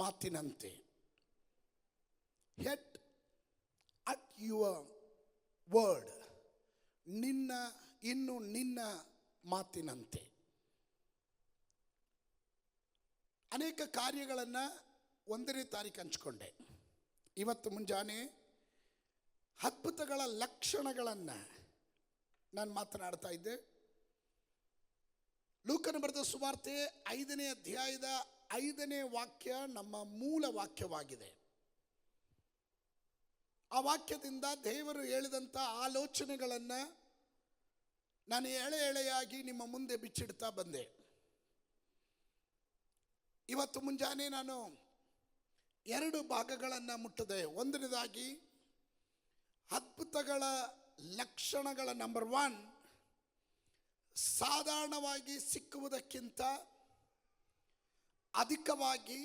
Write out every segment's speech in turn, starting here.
ಮಾತಿನಂತೆ. ಹೆಟ್ at your word, ನಿನ್ನ ಮಾತಿನಂತೆ. ಅನೇಕ ಕಾರ್ಯಗಳನ್ನು 1ನೇ ತಾರೀಕು ಹಂಚಿಕೊಂಡೆ. ಇವತ್ತು ಮುಂಜಾನೆ ಅದ್ಭುತಗಳ ಲಕ್ಷಣಗಳನ್ನು ನಾನು ಮಾತನಾಡ್ತಾ ಇದ್ದೆ. ಲೂಕನ ಬರೆದ ಸುವಾರ್ತೆ 5ನೇ ಅಧ್ಯಾಯದ 5ನೇ ವಾಕ್ಯ ನಮ್ಮ ಮೂಲ ವಾಕ್ಯವಾಗಿದೆ. ಆ ವಾಕ್ಯದಿಂದ ದೇವರು ಹೇಳಿದಂಥ ಆಲೋಚನೆಗಳನ್ನು ನಾನು ಎಳೆಯಾಗಿ ನಿಮ್ಮ ಮುಂದೆ ಬಿಚ್ಚಿಡ್ತಾ ಬಂದೆ. ಇವತ್ತು ಮುಂಜಾನೆ ನಾನು 2 ಭಾಗಗಳನ್ನು ಮುಟ್ಟಿದೆ. 1ನೇದಾಗಿ ಅದ್ಭುತಗಳ ಲಕ್ಷಣಗಳ ನಂಬರ್ 1, ಸಾಧಾರಣವಾಗಿ ಸಿಕ್ಕುವುದಕ್ಕಿಂತ ಅಧಿಕವಾಗಿ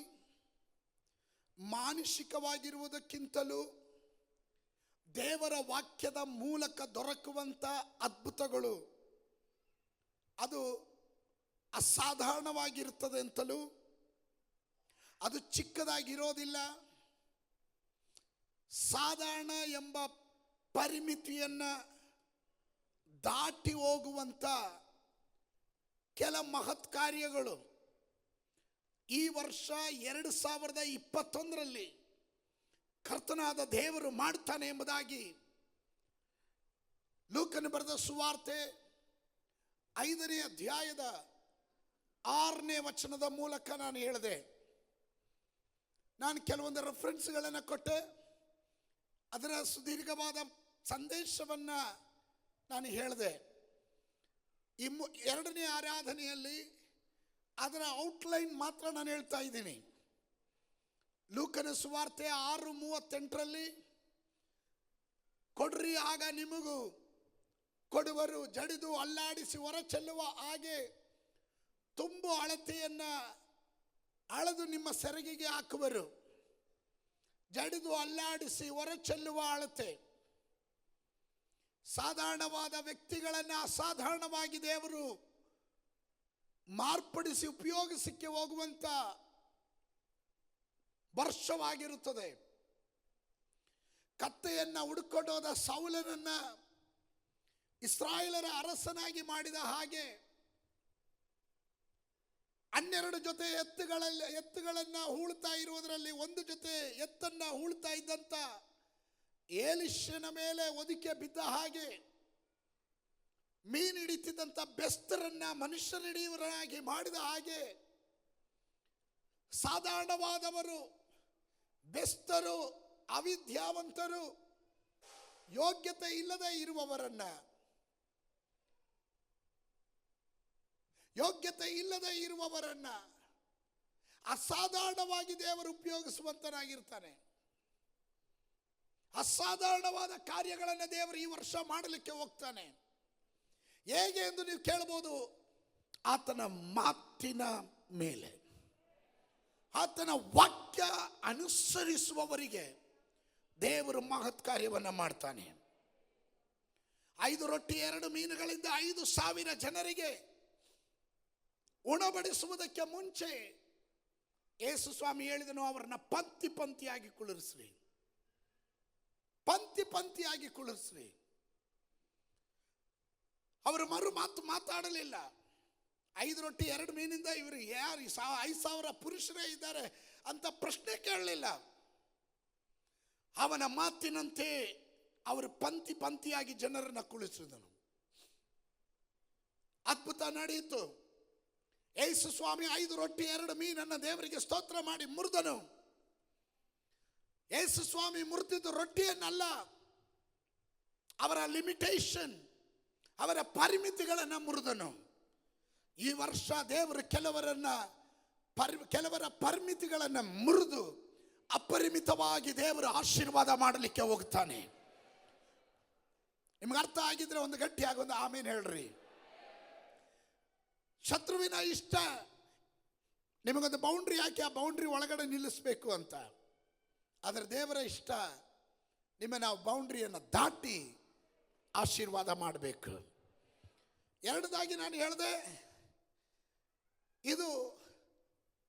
ಮಾನುಷಿಕವಾಗಿರುವುದಕ್ಕಿಂತಲೂ ದೇವರ ವಾಕ್ಯದ ಮೂಲಕ ದೊರಕುವಂಥ ಅದ್ಭುತಗಳು ಅದು ಅಸಾಧಾರಣವಾಗಿರುತ್ತದೆ ಅಂತಲೂ, ಅದು ಚಿಕ್ಕದಾಗಿರೋದಿಲ್ಲ, ಸಾಧಾರಣ ಎಂಬ ಪರಿಮಿತಿಯನ್ನು ದಾಟಿ ಹೋಗುವಂಥ ಕೆಲ ಮಹತ್ ಕಾರ್ಯಗಳು ಈ ವರ್ಷ 2021ರಲ್ಲಿ ಕರ್ತನಾದ ದೇವರು ಮಾಡ್ತಾನೆ ಎಂಬುದಾಗಿ ಲೂಕನ ಬರೆದ ಸುವಾರ್ತೆ 5ನೇ ಅಧ್ಯಾಯದ 6ನೇ ವಚನದ ಮೂಲಕ ನಾನು ಹೇಳಿದೆ. ನಾನು ಕೆಲವೊಂದು ರೆಫರೆನ್ಸ್ಗಳನ್ನು ಕೊಟ್ಟೆ. ಅದರ ಸುದೀರ್ಘವಾದ ಸಂದೇಶವನ್ನು ನಾನು ಹೇಳಿದೆ. 2ನೇ ಆರಾಧನೆಯಲ್ಲಿ ಅದರ ಔಟ್ಲೈನ್ ಮಾತ್ರ ನಾನು ಹೇಳ್ತಾ ಇದ್ದೀನಿ. ಲೂಕನ ಸುವಾರ್ತೆ 6:38ರಲ್ಲಿ ಕೊಡ್ರಿ ಆಗ ನಿಮಗೂ ಕೊಡುವರು, ಜಡಿದು ಅಲ್ಲಾಡಿಸಿ ಹೊರ ಚೆಲ್ಲುವ ಹಾಗೆ ತುಂಬು ಅಳತೆಯನ್ನು ಅಳೆದು ನಿಮ್ಮ ಸೆರಗಿಗೆ ಹಾಕುವರು. ಜಡಿದು ಅಲ್ಲಾಡಿಸಿ ಹೊರ ಚೆಲ್ಲುವ ಅಳತೆ. ಸಾಧಾರಣವಾದ ವ್ಯಕ್ತಿಗಳನ್ನು ಅಸಾಧಾರಣವಾಗಿ ದೇವರು ಮಾರ್ಪಡಿಸಿ ಉಪಯೋಗಿಸಕ್ಕೆ ಹೋಗುವಂಥ ವರ್ಷವಾಗಿರುತ್ತದೆ. ಕತ್ತೆಯನ್ನು ಹುಡುಕೊಂಡು ಹೋದ ಸೌಲನನ್ನು ಇಸ್ರಾಯೇಲರ ಅರಸನಾಗಿ ಮಾಡಿದ ಹಾಗೆ 12 ಜೊತೆ ಎತ್ತುಗಳನ್ನು ಹೂಳ್ತಾ ಇರುವುದರಲ್ಲಿ 1 ಜೊತೆ ಎತ್ತನ್ನು ಹೂಳ್ತಾ ಇದ್ದಂಥ ಏಲಿಷನ ಮೇಲೆ ಒದಿಕೆ ಬಿದ್ದ ಹಾಗೆ, ಮೀನು ಹಿಡಿತಿದ್ದಂಥ ಬೆಸ್ತರನ್ನ ಮನುಷ್ಯರ ಹಿಡಿಯುವರಾಗಿ ಮಾಡಿದ ಹಾಗೆ, ಸಾಧಾರಣವಾದವರು, ಬೆಸ್ತರು, ಅವಿದ್ಯಾವಂತರು, ಯೋಗ್ಯತೆ ಇಲ್ಲದೆ ಇರುವವರನ್ನ ಅಸಾಧಾರಣವಾಗಿ ದೇವರು ಉಪಯೋಗಿಸುವಂತನಾಗಿರ್ತಾನೆ. ಅಸಾಧಾರಣವಾದ ಕಾರ್ಯಗಳನ್ನು ದೇವರು ಈ ವರ್ಷ ಮಾಡಲಿಕ್ಕೆ ಹೋಗ್ತಾನೆ. ಹೇಗೆ ಎಂದು ನೀವು ಕೇಳಬಹುದು. ಆತನ ಮಾತಿನ ಮೇಲೆ, ಆತನ ವಾಕ್ಯ ಅನುಸರಿಸುವವರಿಗೆ ದೇವರು ಮಹತ್ ಕಾರ್ಯವನ್ನು ಮಾಡ್ತಾನೆ. 5 ರೊಟ್ಟಿ 2 ಮೀನುಗಳಿಂದ 5,000 ಜನರಿಗೆ ಉಣಬಡಿಸುವುದಕ್ಕೆ ಮುಂಚೆ ಯೇಸು ಸ್ವಾಮಿ ಹೇಳಿದನು, ಅವರನ್ನ ಪಂಕ್ತಿ ಪಂಕ್ತಿಯಾಗಿ ಕುಳಿರಿಸ್ರಿ, ಪಂಕ್ತಿ ಪಂಕ್ತಿಯಾಗಿ ಕುಳಿರಿಸ್ರಿ. ಅವರು ಮರು ಮಾತು ಮಾತಾಡಲಿಲ್ಲ. 5 ರೊಟ್ಟಿ 2 ಮೀನಿಂದ ಇವರು ಯಾರು 5,000 ಪುರುಷರೇ ಇದ್ದಾರೆ ಅಂತ ಪ್ರಶ್ನೆ ಕೇಳಲಿಲ್ಲ. ಅವನ ಮಾತಿನಂತೆ ಅವರು ಪಂಕ್ತಿ ಪಂಕ್ತಿಯಾಗಿ ಜನರನ್ನ ಕುಳಿಸಿದನು. ಅದ್ಭುತ ನಡೆಯಿತು. ಯೇಸು ಸ್ವಾಮಿ 5 ರೊಟ್ಟಿ 2 ಮೀನನ್ನು ದೇವರಿಗೆ ಸ್ತೋತ್ರ ಮಾಡಿ ಮುರಿದನು. ಯೇಸು ಸ್ವಾಮಿ ಮುರಿದಿದ್ದು ರೊಟ್ಟಿಯನ್ನಲ್ಲ, ಅವರ ಲಿಮಿಟೇಷನ್, ಅವರ ಪರಿಮಿತಿಗಳನ್ನು ಮುರಿದನು. ಈ ವರ್ಷ ದೇವರು ಕೆಲವರ ಪರಿಮಿತಿಗಳನ್ನು ಮುರಿದು ಅಪರಿಮಿತವಾಗಿ ದೇವರು ಆಶೀರ್ವಾದ ಮಾಡಲಿಕ್ಕೆ ಹೋಗ್ತಾನೆ. ನಿಮ್ಗೆ ಅರ್ಥ ಆಗಿದ್ರೆ ಒಂದು ಗಟ್ಟಿಯಾಗಿ ಒಂದು ಆಮೇನ್ ಹೇಳ್ರಿ. ಶತ್ರುವಿನ ಇಷ್ಟ ನಿಮಗೊಂದು ಬೌಂಡ್ರಿ ಹಾಕಿ ಆ ಬೌಂಡ್ರಿ ಒಳಗಡೆ ನಿಲ್ಲಿಸಬೇಕು ಅಂತ. ಆದರೆ ದೇವರ ಇಷ್ಟ ನಾವು ಬೌಂಡ್ರಿಯನ್ನು ದಾಟಿ ಆಶೀರ್ವಾದ ಮಾಡಬೇಕು. 2ದಾಗಿ ನಾನು ಹೇಳಿದೆ, ಇದು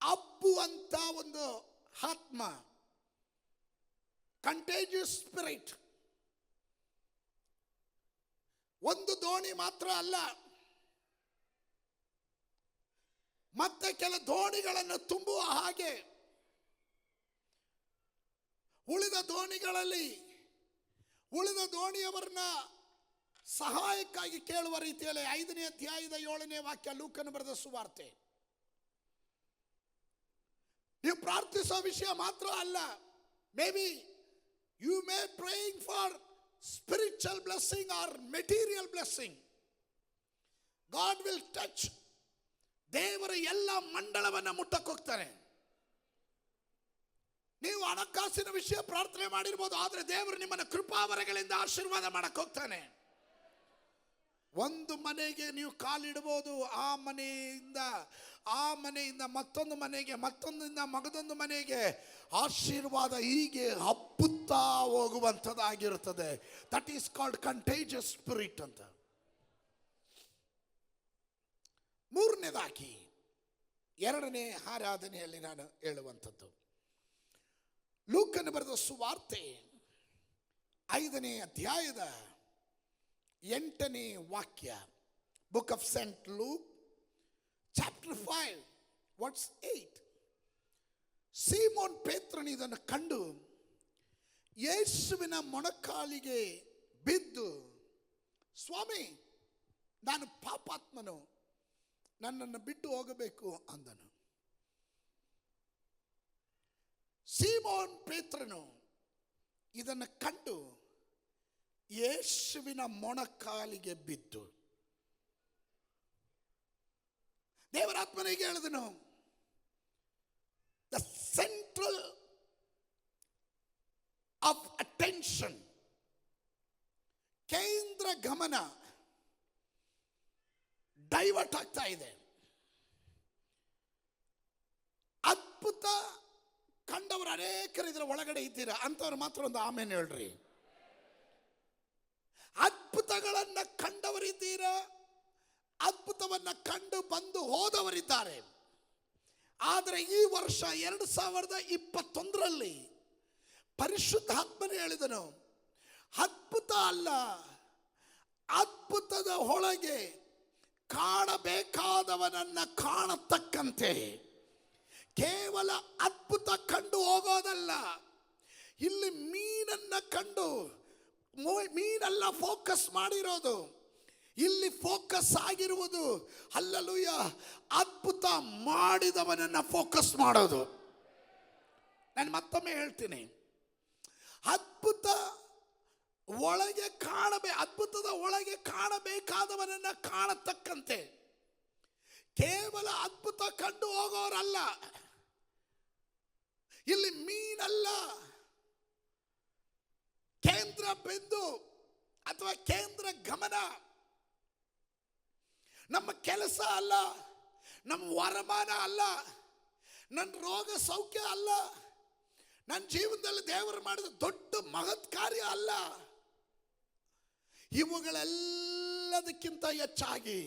ಹಬ್ಬು ಅಂತ ಒಂದು ಆತ್ಮ, ಕಂಟೇಜಿಯಸ್ ಸ್ಪಿರಿಟ್. ಒಂದು ದೋಣಿ ಮಾತ್ರ ಅಲ್ಲ, ಮತ್ತೆ ಕೆಲ ದೋಣಿಗಳನ್ನು ತುಂಬುವ ಹಾಗೆ ಉಳಿದ ದೋಣಿಗಳಲ್ಲಿ ಉಳಿದ ದೋಣಿಯವರನ್ನ ಸಹಾಯಕ್ಕಾಗಿ ಕೇಳುವ ರೀತಿಯಲ್ಲಿ 5ನೇ ಅಧ್ಯಾಯದ 7ನೇ ವಾಕ್ಯ, ಲೂಕನ ಬರೆದ ಸುವಾರ್ತೆ. ನೀವು ಪ್ರಾರ್ಥಿಸೋ ವಿಷಯ ಮಾತ್ರ ಅಲ್ಲ. Maybe you may praying for spiritual blessing or material blessing. God will touch. ದೇವರು ಎಲ್ಲ ಮಂಡಳವನ್ನು ಮುಟ್ಟಕ್ಕೆ ಹೋಗ್ತಾನೆ. ನೀವು ಹಣಕಾಸಿನ ವಿಷಯ ಪ್ರಾರ್ಥನೆ ಮಾಡಿರ್ಬೋದು, ಆದರೆ ದೇವರು ನಿಮ್ಮನ್ನು ಕೃಪಾವರಗಳಿಂದ ಆಶೀರ್ವಾದ ಮಾಡಕ್ಕೆ ಹೋಗ್ತಾನೆ. ಒಂದು ಮನೆಗೆ ನೀವು ಕಾಲಿಡಬಹುದು, ಆ ಮನೆಯಿಂದ ಮತ್ತೊಂದು ಮನೆಗೆ, ಮತ್ತೊಂದಿಂದ ಮಗದೊಂದು ಮನೆಗೆ ಆಶೀರ್ವಾದ ಹೀಗೆ ಹಬ್ಬುತ್ತಾ ಹೋಗುವಂಥದ್ದಾಗಿರುತ್ತದೆ. That is called contagious spirit ಅಂತ. ಮೂರನೇದಾಗಿ 2ನೇ ಆರಾಧನೆಯಲ್ಲಿ ನಾನು ಹೇಳುವಂಥದ್ದು, ಲೂಕನ ಬರೆದ ಸುವಾರ್ತೆ 5ನೇ ಅಧ್ಯಾಯದ 8ನೇ ವಾಕ್ಯ. Book of saint Luke chapter 5 verse 8. Simon ಪೇತ್ರನು ಇದನ್ನು ಕಂಡು ಯೇಸುವಿನ ಮೊಣಕಾಲಿಗೆ ಬಿದ್ದು, ಸ್ವಾಮಿ, ನಾನು ಪಾಪಾತ್ಮನು, ನನ್ನನ್ನು ಬಿಟ್ಟು ಹೋಗಬೇಕು ಅಂದನು. ಸೀಮೋನ್ ಪೇತ್ರನು ಇದನ್ನು ಕಂಡು ಯೇಸುವಿನ ಮೊಣಕಾಲಿಗೆ ಬಿದ್ದು ದೇವರಾತ್ಮನಿಗೆ ಹೇಳಿದನು, ದ ಸೆಂಟ್ರಲ್ ಆಫ್ ಅಟೆನ್ಷನ್, ಕೇಂದ್ರ ಗಮನ ಡೈವರ್ಟ್ ಆಗ್ತಾ ಇದೆ. ಅದ್ಭುತ ಕಂಡವರು ಅನೇಕರು ಇದರ ಒಳಗಡೆ ಇದ್ದೀರಾ, ಅಂಥವ್ರು ಮಾತ್ರ ಒಂದು ಆಮೇಲೆ ಹೇಳ್ರಿ. ಅದ್ಭುತಗಳನ್ನ ಕಂಡವರಿದ್ದೀರಾ, ಅದ್ಭುತವನ್ನ ಕಂಡು ಬಂದು ಹೋದವರಿದ್ದಾರೆ. ಆದರೆ ಈ ವರ್ಷ 2021ರಲ್ಲಿ ಪರಿಶುದ್ಧಾತ್ಮನೇ ಹೇಳಿದನು, ಅದ್ಭುತ ಅಲ್ಲ, ಅದ್ಭುತದ ಒಳಗೆ ಕಾಣಬೇಕಾದವನನ್ನ ಕಾಣತಕ್ಕಂತೆ. ಕೇವಲ ಅದ್ಭುತ ಕಂಡು ಹೋಗೋದಲ್ಲ, ಇಲ್ಲಿ ಮೀನನ್ನ ಕಂಡು, ಮೀನಲ್ಲ ಫೋಕಸ್ ಮಾಡಿರೋದು, ಇಲ್ಲಿ ಫೋಕಸ್ ಆಗಿರುವುದು ಹಲ್ಲೆಲೂಯ ಅದ್ಭುತ ಮಾಡಿದವನನ್ನ ಫೋಕಸ್ ಮಾಡೋದು. ನಾನು ಮತ್ತೊಮ್ಮೆ ಹೇಳ್ತೀನಿ, ಅದ್ಭುತದ ಒಳಗೆ ಕಾಣಬೇಕಾದವನನ್ನ ಕಾಣತಕ್ಕಂತೆ. ಕೇವಲ ಅದ್ಭುತ ಕಂಡು ಹೋಗೋರಲ್ಲ, ಇಲ್ಲಿ ಮೀನಲ್ಲ ಕೇಂದ್ರ ಬಿಂದು ಅಥವಾ ಕೇಂದ್ರ ಗಮನ. ನಮ್ಮ ಕೆಲಸ ಅಲ್ಲ, ನಮ್ಮ ವರಮಾನ ಅಲ್ಲ, ನನ್ನ ರೋಗ ಸೌಖ್ಯ ಅಲ್ಲ, ನನ್ನ ಜೀವನದಲ್ಲಿ ದೇವರು ಮಾಡಿದ ದೊಡ್ಡ ಮಹತ್ ಕಾರ್ಯ ಅಲ್ಲ. ಇವುಗಳೆಲ್ಲದಕ್ಕಿಂತ ಹೆಚ್ಚಾಗಿ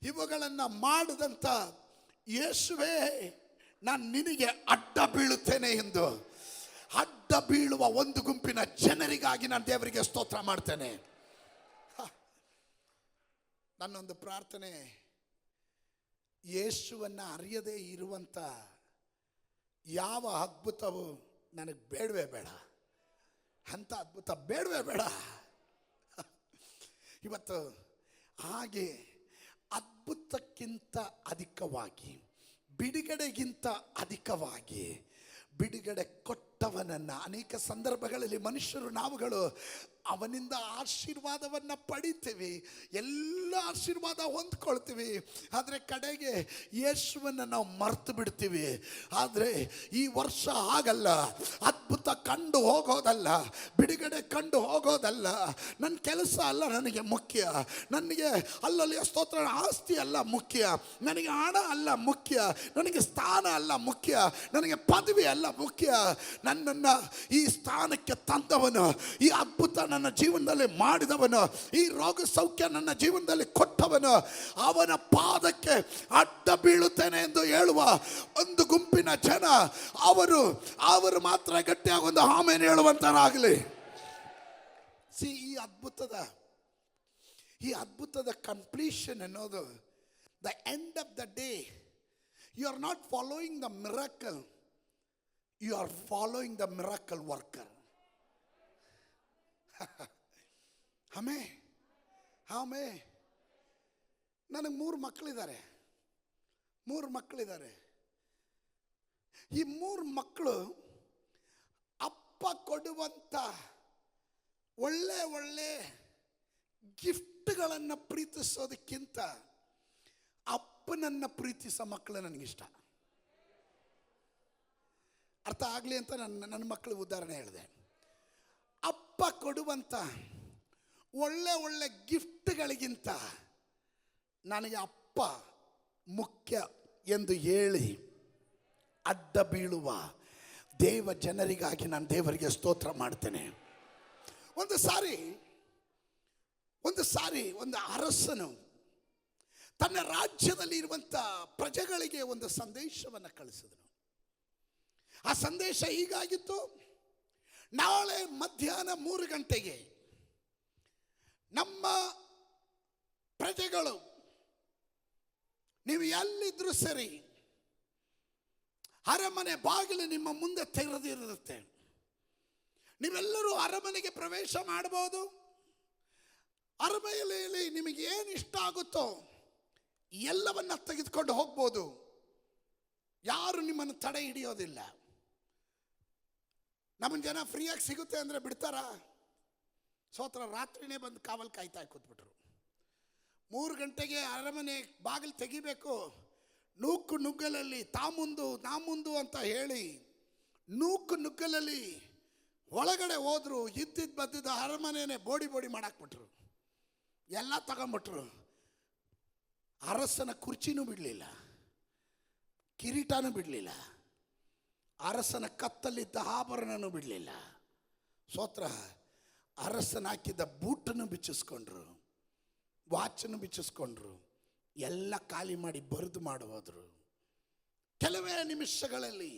ಇವುಗಳನ್ನು ಮಾಡಿದಂಥ ಯೇಸುವೇ, ನಾನು ನಿನಗೆ ಅಡ್ಡ ಬೀಳುತ್ತೇನೆ ಎಂದು ಅಡ್ಡ ಬೀಳುವ ಒಂದು ಗುಂಪಿನ ಜನರಿಗಾಗಿ ನಾನು ದೇವರಿಗೆ ಸ್ತೋತ್ರ ಮಾಡ್ತೇನೆ. ನನ್ನೊಂದು ಪ್ರಾರ್ಥನೆ, ಯೇಸುವನ್ನು ಅರಿಯದೇ ಇರುವಂಥ ಯಾವ ಅದ್ಭುತವು ನನಗೆ ಬೇಡವೇ ಬೇಡ, ಅಂಥ ಅದ್ಭುತ ಬೇಡವೇ ಬೇಡ. ಇವತ್ತು ಹಾಗೆ ಅದ್ಭುತಕ್ಕಿಂತ ಅಧಿಕವಾಗಿ, ಬಿಡುಗಡೆಗಿಂತ ಅಧಿಕವಾಗಿ ಬಿಡುಗಡೆ ಕೊಟ್ಟವನನ್ನು ಅನೇಕ ಸಂದರ್ಭಗಳಲ್ಲಿ ಮನುಷ್ಯರು ನಾವುಗಳು ಅವನಿಂದ ಆಶೀರ್ವಾದವನ್ನು ಪಡಿತೀವಿ, ಎಲ್ಲ ಆಶೀರ್ವಾದ ಹೊಂದ್ಕೊಳ್ತೀವಿ. ಆದರೆ ಕಡೆಗೆ ಯೇಸುವನ್ನು ನಾವು ಮರ್ತು ಬಿಡ್ತೀವಿ. ಆದರೆ ಈ ವರ್ಷ ಆಗಲ್ಲ. ಅದ್ಭುತ ಕಂಡು ಹೋಗೋದಲ್ಲ, ಬಿಡುಗಡೆ ಕಂಡು ಹೋಗೋದಲ್ಲ, ನನ್ನ ಕೆಲಸ ಅಲ್ಲ ನನಗೆ ಮುಖ್ಯ, ನನಗೆ ಅಲ್ಲಲ್ಲಿ ಸ್ತೋತ್ರ ಆಸ್ತಿ ಅಲ್ಲ ಮುಖ್ಯ, ನನಗೆ ಹಣ ಅಲ್ಲ ಮುಖ್ಯ, ನನಗೆ ಸ್ಥಾನ ಅಲ್ಲ ಮುಖ್ಯ, ನನಗೆ ಪದವಿ ಅಲ್ಲ ಮುಖ್ಯ. ನನ್ನನ್ನು ಈ ಸ್ಥಾನಕ್ಕೆ ತಂದವನು, ಈ ಅದ್ಭುತ ನನ್ನ ಜೀವನದಲ್ಲಿ ಮಾಡಿದವನು, ಈ ರೋಗ ಸೌಖ್ಯ ನನ್ನ ಜೀವನದಲ್ಲಿ ಕೊಟ್ಟವನು, ಅವನ ಪಾದಕ್ಕೆ ಅಡ್ಡ ಬೀಳುತ್ತೇನೆ ಎಂದು ಹೇಳುವ ಒಂದು ಗುಂಪಿನ ಜನ ಅವರು ಮಾತ್ರ ಗಟ್ಟಿಯಾಗಿ ಒಂದು ಆಮೆನ್ ಹೇಳುವಂತರಾಗಲಿ. ಈ ಅದ್ಭುತದ ಕಂಪ್ಲೀಷನ್ ಅನ್ನೋದು, the end of the day, you are not following the miracle, you are following the miracle worker. ಆಮೇ ನನಗೆ 3 ಮಕ್ಕಳಿದ್ದಾರೆ. ಈ 3 ಮಕ್ಕಳು ಅಪ್ಪ ಕೊಡುವಂಥ ಒಳ್ಳೆ ಗಿಫ್ಟ್ಗಳನ್ನು ಪ್ರೀತಿಸೋದಕ್ಕಿಂತ ಅಪ್ಪನನ್ನು ಪ್ರೀತಿಸೋ ಮಕ್ಕಳು ನನಗಿಷ್ಟ. ಅರ್ಥ ಆಗಲಿ ಅಂತ ನನ್ನ ಮಕ್ಕಳ ಉದಾಹರಣೆ ಹೇಳಿದೆ. ಅಪ್ಪ ಕೊಡುವಂಥ ಒಳ್ಳೆ ಗಿಫ್ಟ್ಗಳಿಗಿಂತ ನನಗೆ ಅಪ್ಪ ಮುಖ್ಯ ಎಂದು ಹೇಳಿ ಅಡ್ಡ ಬೀಳುವ ದೇವ ಜನರಿಗಾಗಿ ನಾನು ದೇವರಿಗೆ ಸ್ತೋತ್ರ ಮಾಡ್ತೇನೆ. ಒಂದು ಸಾರಿ ಒಂದು ಅರಸನು ತನ್ನ ರಾಜ್ಯದಲ್ಲಿ ಇರುವಂಥ ಪ್ರಜೆಗಳಿಗೆ ಒಂದು ಸಂದೇಶವನ್ನು ಕಳಿಸಿದನು. ಆ ಸಂದೇಶ ಹೀಗಾಗಿತ್ತು: ನಾಳೆ ಮಧ್ಯಾಹ್ನ 3 ಗಂಟೆಗೆ ನಮ್ಮ ಪ್ರಜೆಗಳು ನೀವು ಎಲ್ಲಿದ್ರೂ ಸರಿ, ಅರಮನೆ ಬಾಗಿಲು ನಿಮ್ಮ ಮುಂದೆ ತೆರೆದಿರುತ್ತೆ. ನೀವೆಲ್ಲರೂ ಅರಮನೆಗೆ ಪ್ರವೇಶ ಮಾಡಬಹುದು. ಅರಮನೆಯಲ್ಲಿ ನಿಮಗೆ ಏನು ಇಷ್ಟ ಆಗುತ್ತೋ ಎಲ್ಲವನ್ನ ತೆಗೆದುಕೊಂಡು ಹೋಗ್ಬೋದು. ಯಾರು ನಿಮ್ಮನ್ನು ತಡೆ ಹಿಡಿಯೋದಿಲ್ಲ. ನಮ್ಮ ಜನ ಫ್ರೀಯಾಗಿ ಸಿಗುತ್ತೆ ಅಂದರೆ ಬಿಡ್ತಾರಾ? ಸೋತ್ರ ರಾತ್ರಿನೇ ಬಂದು ಕಾವಲು ಕಾಯ್ತಾ ಕೂತ್ಬಿಟ್ರು. 3 ಗಂಟೆಗೆ ಅರಮನೆ ಬಾಗಿಲು ತೆಗಿಬೇಕು. ನೂಕು ನುಗ್ಗಲಲ್ಲಿ ನಾ ಮುಂದು ಅಂತ ಹೇಳಿ ನೂಕು ನುಗ್ಗಲಲ್ಲಿ ಒಳಗಡೆ ಹೋದ್ರು. ಬದ್ದಿದ್ದ ಅರಮನೆಯೇ ಬೋಡಿ ಮಾಡಾಕ್ಬಿಟ್ರು. ಎಲ್ಲ ತಗೊಂಬಿಟ್ರು. ಅರಸನ ಕುರ್ಚಿನೂ ಬಿಡಲಿಲ್ಲ, ಕಿರೀಟನೂ ಬಿಡಲಿಲ್ಲ, ಅರಸನ ಕತ್ತಲ್ಲಿದ್ದ ಆಭರಣನೂ ಬಿಡಲಿಲ್ಲ. ಸ್ತೋತ್ರ. ಅರಸನ ಹಾಕಿದ್ದ ಬೂಟನ್ನು ಬಿಚ್ಚಿಸ್ಕೊಂಡ್ರು, ವಾಚನ್ನು ಬಿಚ್ಚಿಸ್ಕೊಂಡ್ರು, ಎಲ್ಲ ಖಾಲಿ ಮಾಡಿ ಬರೆದು ಹೋದ್ರು. ಕೆಲವೇ ನಿಮಿಷಗಳಲ್ಲಿ